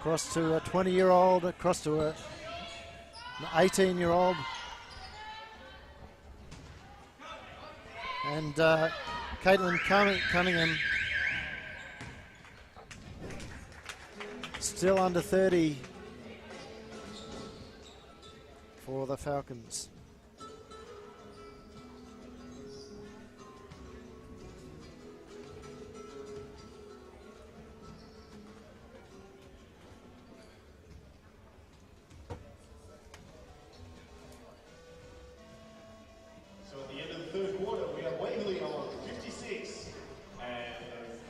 across to a 20-year-old, across to a an 18-year-old. And Caitlin Cunningham still under 30 for the Falcons. So at the end of the third quarter, we have Waverley on 56 and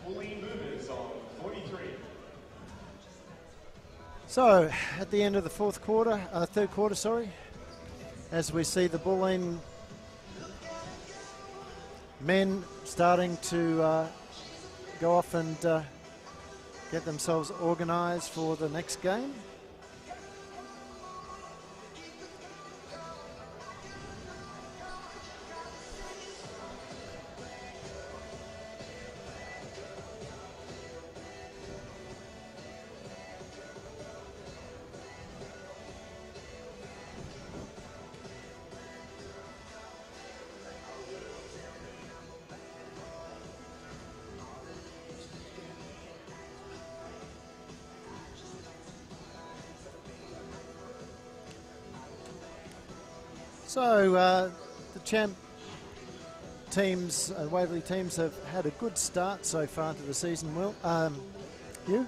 Bulleen Movers on 43. So at the end of the third quarter, sorry, as we see the Bulleen men starting to go off and get themselves organised for the next game. So the champ teams, Waverley teams, have had a good start so far to the season. Will, you?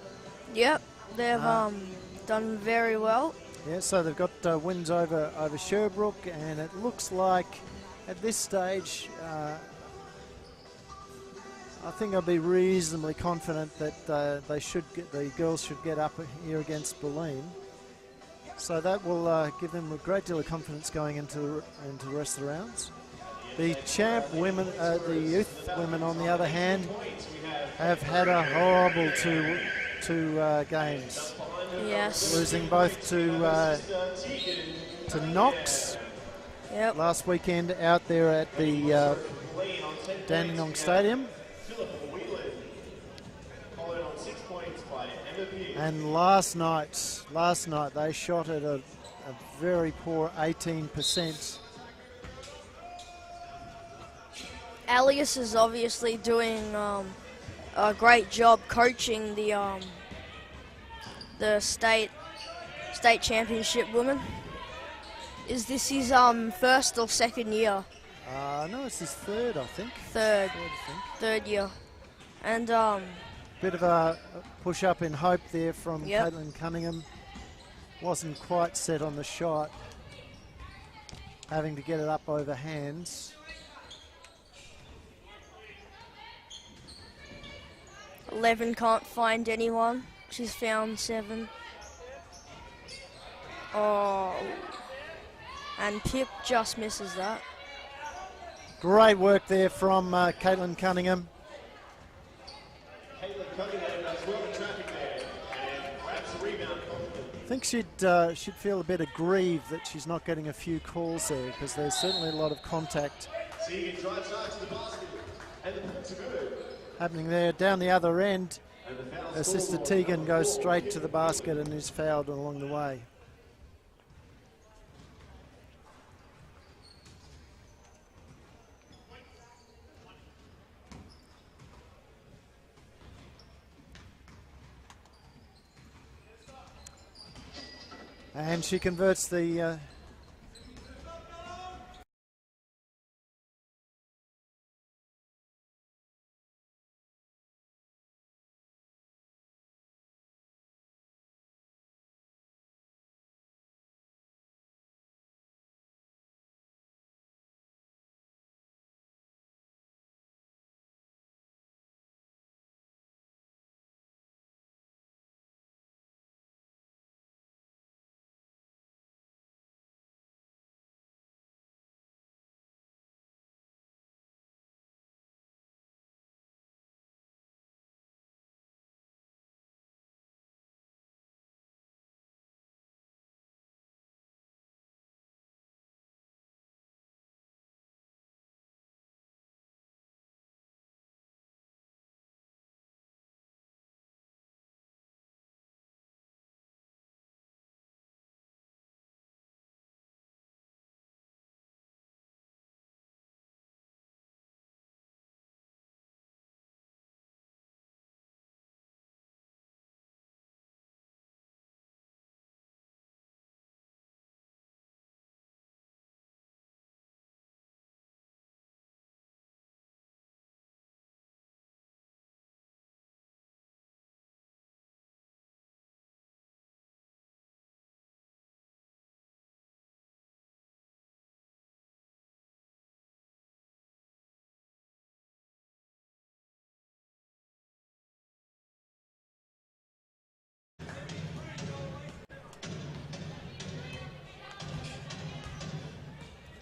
Yep, they've done very well. Yeah, so they've got wins over Sherbrooke, and it looks like at this stage, I think I'll be reasonably confident that the girls should get up here against Bulleen. So that will give them a great deal of confidence going into the rest of the rounds. The champ women, the youth women, on the other hand, have had a horrible two games. Yes. Losing both to Knox last weekend out there at the Dandenong Stadium. And last night they shot at a very poor 18%. Alias is obviously doing a great job coaching the state championship women. Is this his first or second year? No, it's his third, I think. Third year. And bit of a push up in hope there from Yep. Caitlin Cunningham. Wasn't quite set on the shot, having to get it up over hands. Eleven can't find anyone. She's found 7. Oh, and Pip just misses that. Great work there from Caitlin Cunningham. Caitlin Cunningham does well in traffic there and grabs the rebound confidently. I think she'd feel a bit aggrieved that she's not getting a few calls there, because there's certainly a lot of contact Segan drives hard to the basket and the points are good. happening there. Down the other end, And the foul her sister score Tegan goes straight to the basket and is fouled along the way. And she converts the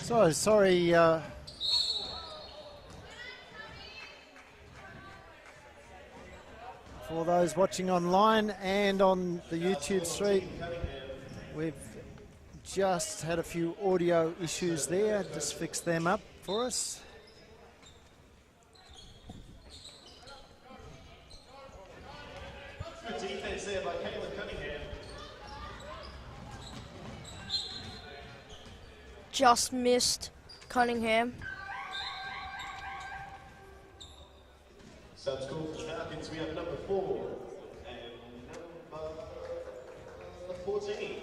So sorry for those watching online and on the YouTube stream. We've just had a few audio issues there. Just fix them up for us. Good defense there by Caitlin Cunningham. Just missed Cunningham. Subs call for the Falcons. We have number 4 and number 14.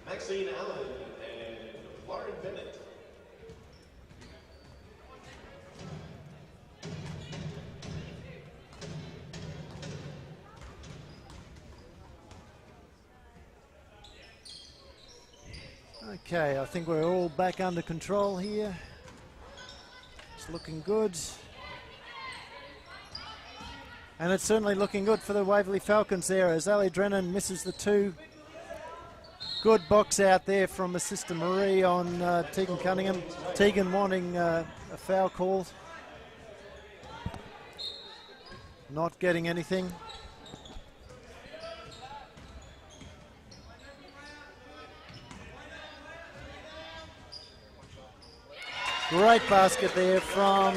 Maxine Allen and Lauren Bennett. Okay, I think we're all back under control here. It's looking good. And it's certainly looking good for the Waverley Falcons there as Ali Drennan misses the 2. Good box out there from assistant Marie on Tegan Cunningham. Tegan wanting a foul call. Not getting anything. Great basket there from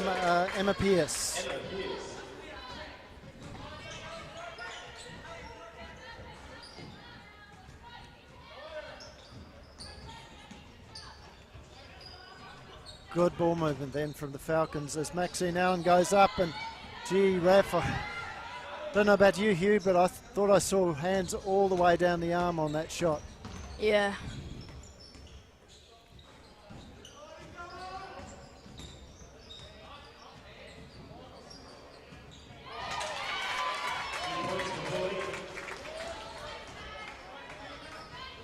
Emma Pierce. Good ball movement then from the Falcons as Maxine Allen goes up and gee, ref, I don't know about you, Hugh, but I thought I saw hands all the way down the arm on that shot. Yeah.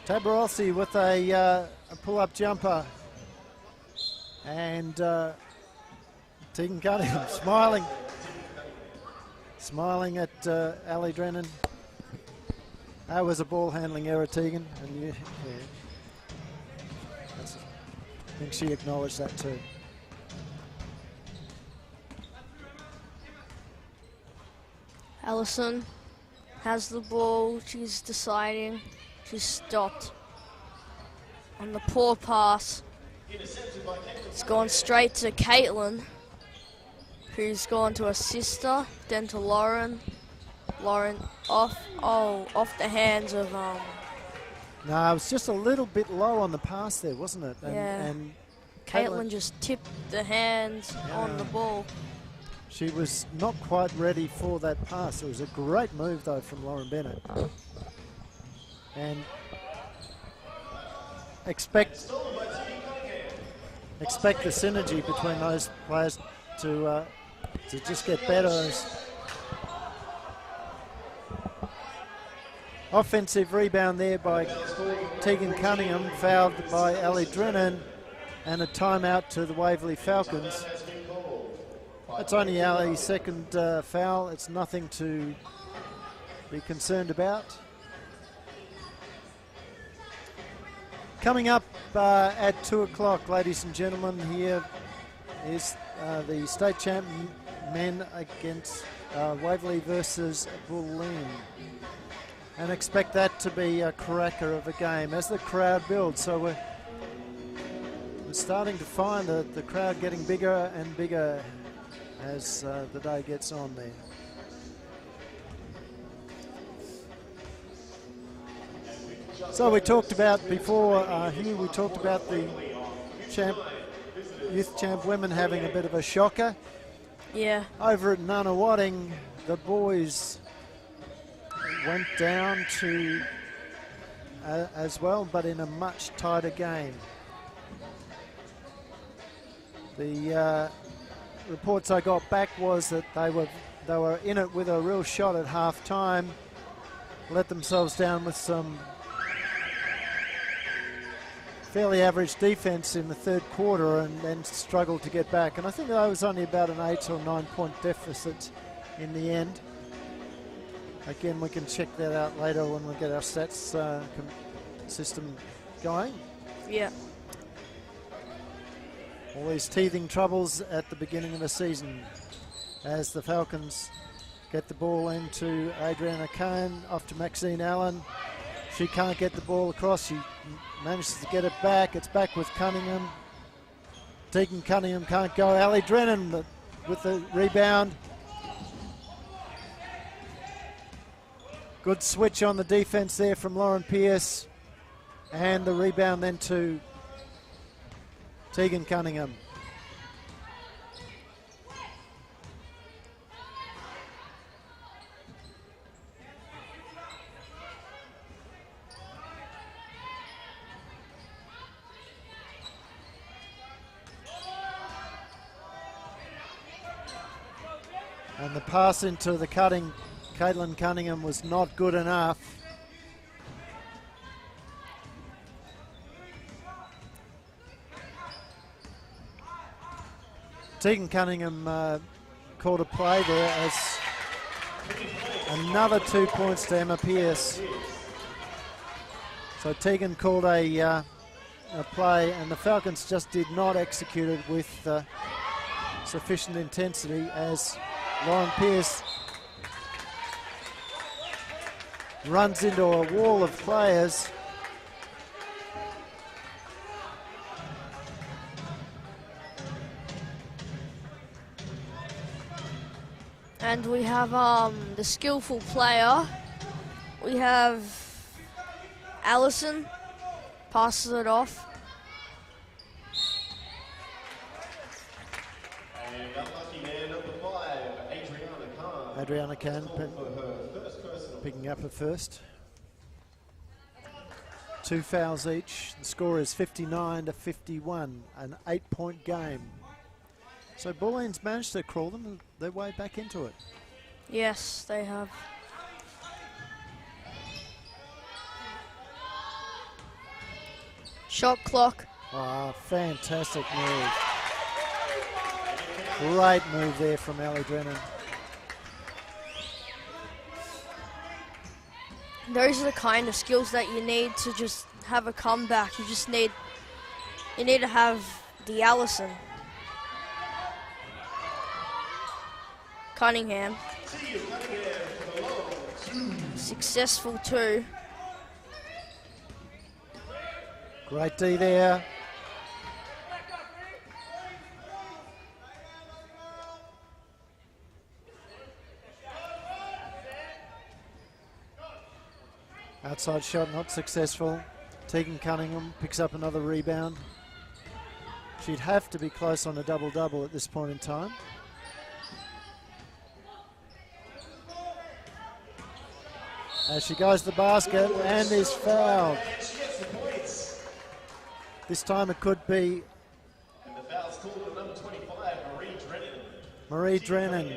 Tabarossi with a pull-up jumper. And Tegan Cunningham smiling at Ali Drennan. That was a ball handling error, Tegan, and yeah, I think she acknowledged that too. Allison has the ball. She's deciding. She's stopped on the poor pass. It's gone straight to Caitlin, who's gone to her sister, then to Lauren. Lauren off the hands of No, it was just a little bit low on the pass there, wasn't it? And Caitlin just tipped the hands on the ball. She was not quite ready for that pass. It was a great move though from Lauren Bennett. And expect the synergy between those players to just get better. Offensive rebound there by Tegan Cunningham, fouled by Ali Drennan, and a timeout to the Waverley Falcons. It's only Ali's second foul. It's nothing to be concerned about. Coming up at 2 o'clock, ladies and gentlemen, here is the state champ men against Waverley versus Bulleen. And expect that to be a cracker of a game as the crowd builds. So we're starting to find the crowd getting bigger and bigger as the day gets on there. So we talked about before, here we talked about the youth champ women having a bit of a shocker. Yeah. Over at Nunawading, the boys went down to as well, but in a much tighter game. The reports I got back was that they were in it with a real shot at half time, let themselves down with some fairly average defense in the third quarter and then struggled to get back. And I think that was only about an 8 or 9 point deficit in the end. Again, we can check that out later when we get our stats system going. Yeah. All these teething troubles at the beginning of the season as the Falcons get the ball into Adriana Kane, off to Maxine Allen. She can't get the ball across. She manages to get it back. It's back with Cunningham. Tegan Cunningham can't go. Ali Drennan with the rebound. Good switch on the defense there from Lauren Pearce. And the rebound then to Tegan Cunningham. And the pass into the cutting Caitlin Cunningham was not good enough. Tegan Cunningham called a play there as another 2 points to Emma Pearce. So Tegan called a play, and the Falcons just did not execute it with sufficient intensity as Lauren Pearce runs into a wall of players. And we have the skillful player. We have Allison passes it off. Adriana Kane picking up her first. 2 fouls each. The score is 59-51, an 8-point game. So Bulleen's managed to crawl them their way back into it. Yes, they have. Shot clock. Oh, fantastic move. Great move there from Ali Drennan. Those are the kind of skills that you need to just have a comeback. You need to have the Allison. Cunningham. Successful too. Great D there. Outside shot not successful. Tegan Cunningham picks up another rebound. She'd have to be close on a double-double at this point in time. As she goes to the basket and is fouled. This time it could be Marie Drennan.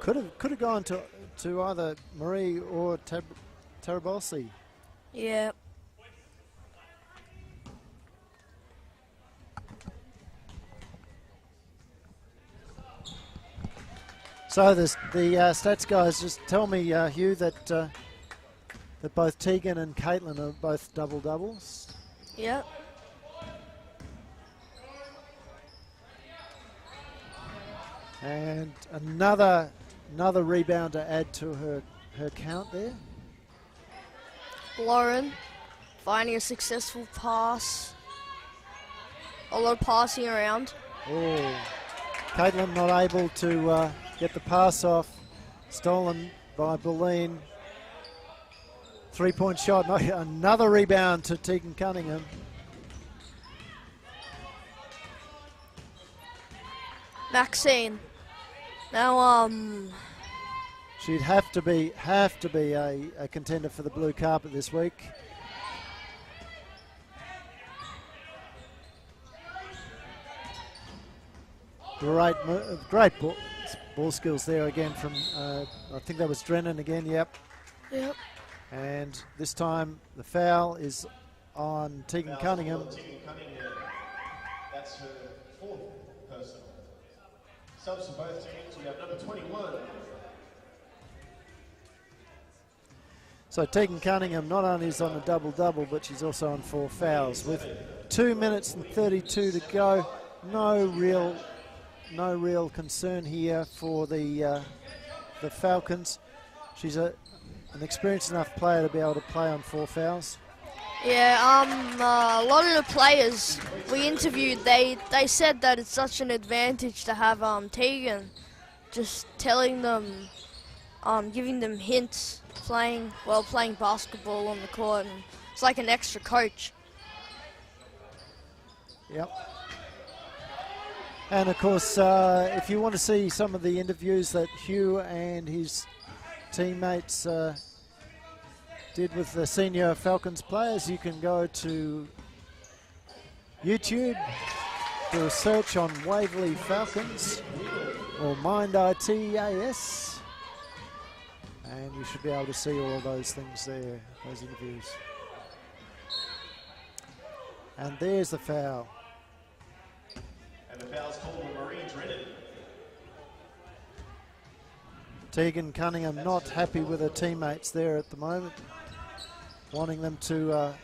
Could have gone to either Marie or Tarabolsi. Yeah. So the stats guys just tell me, Hugh, that both Tegan and Caitlin are both double-doubles. Yep. And another rebound to add to her count there. Lauren finding a successful pass. A lot of passing around. Oh, Caitlin not able to get the pass off. Stolen by Bulleen. 3-point shot. Another rebound to Tegan Cunningham. Maxine. Now, she'd have to be a contender for the blue carpet this week. Great ball skills there again from, I think that was Drennan again, yep. Yep. And this time the foul is on Tegan Cunningham. That's her 4th personal. Subs for both teams, we have number 21. So Tegan Cunningham not only is on a double-double, but she's also on 4 fouls. With 2 minutes and 32 to go no real concern here for the Falcons. She's an experienced enough player to be able to play on 4 fouls. Yeah, a lot of the players we interviewed, they said that it's such an advantage to have Tegan just telling them, giving them hints, playing basketball on the court, and it's like an extra coach. Yep. And of course, if you want to see some of the interviews that Hugh and his teammates did with the senior Falcons players, you can go to YouTube, do a search on Waverley Falcons or Mind ITAS, and you should be able to see all those things there, those interviews. And there's the foul. And the foul's called on Marie Drennan. Tegan Cunningham not happy with her teammates there at the moment, wanting them to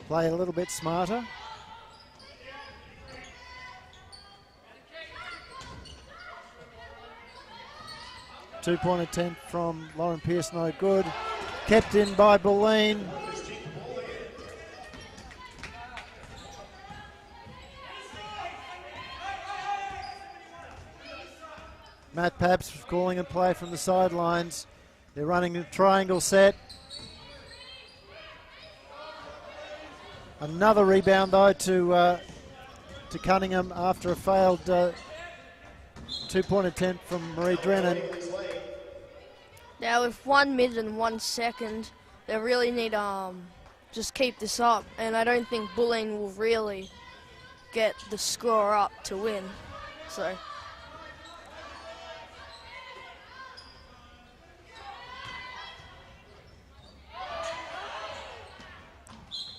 play a little bit smarter. Two-point attempt from Lauren Pearce, no good. Kept in by Bulleen. Matt Pabst calling a play from the sidelines. They're running a triangle set. Another rebound though to Cunningham after a failed two-point attempt from Marie Drennan. Now with 1 minute and 1 second, they really need just keep this up, and I don't think Bulleen will really get the score up to win. So.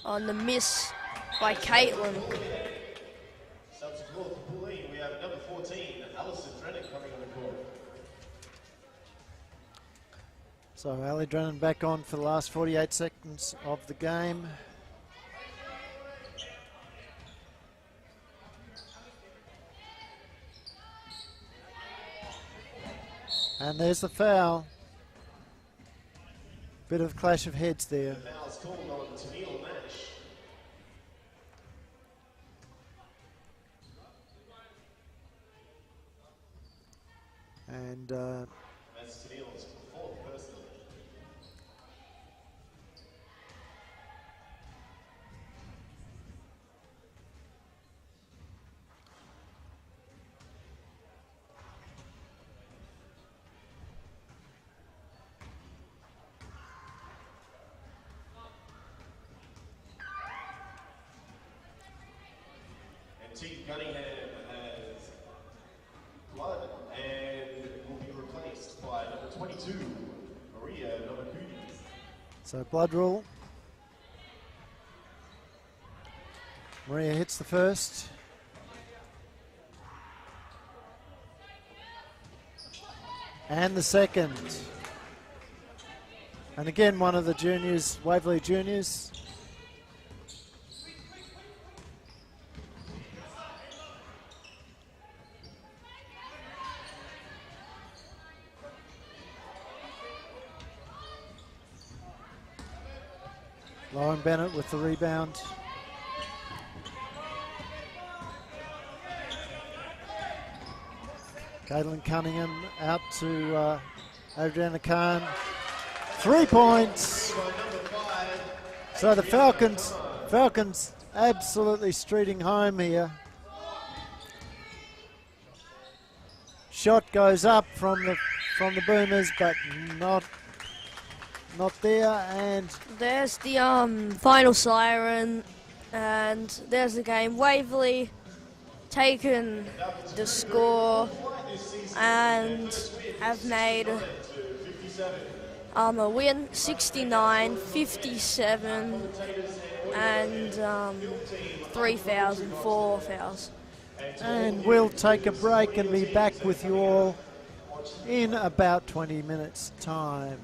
On the miss by Caitlin. Subsequent to Bulleen, we have number 14, Alison Drennan, coming on the court. So Ali Drennan back on for the last 48 seconds of the game. And there's the foul. Bit of clash of heads there. The foul's called on Tennille Nash. And That's Tennille's 4th personal. Teague Cunningham has blood and will be replaced by number 22, Maria Novakuni. so blood rule. Maria hits the first. And the second. And again, one of the juniors, Waverley juniors. Lauren Bennett with the rebound. Caitlin Cunningham out to Adriana Khan. 3 points. So the Falcons absolutely streeting home here. Shot goes up from the Boomers, but not there, and There's the final siren, and there's the game. Waverley taken the score and have made a win, 69-57, and 3 fouls and 4 fouls. And we'll take a break and be back with you all in about 20 minutes' time.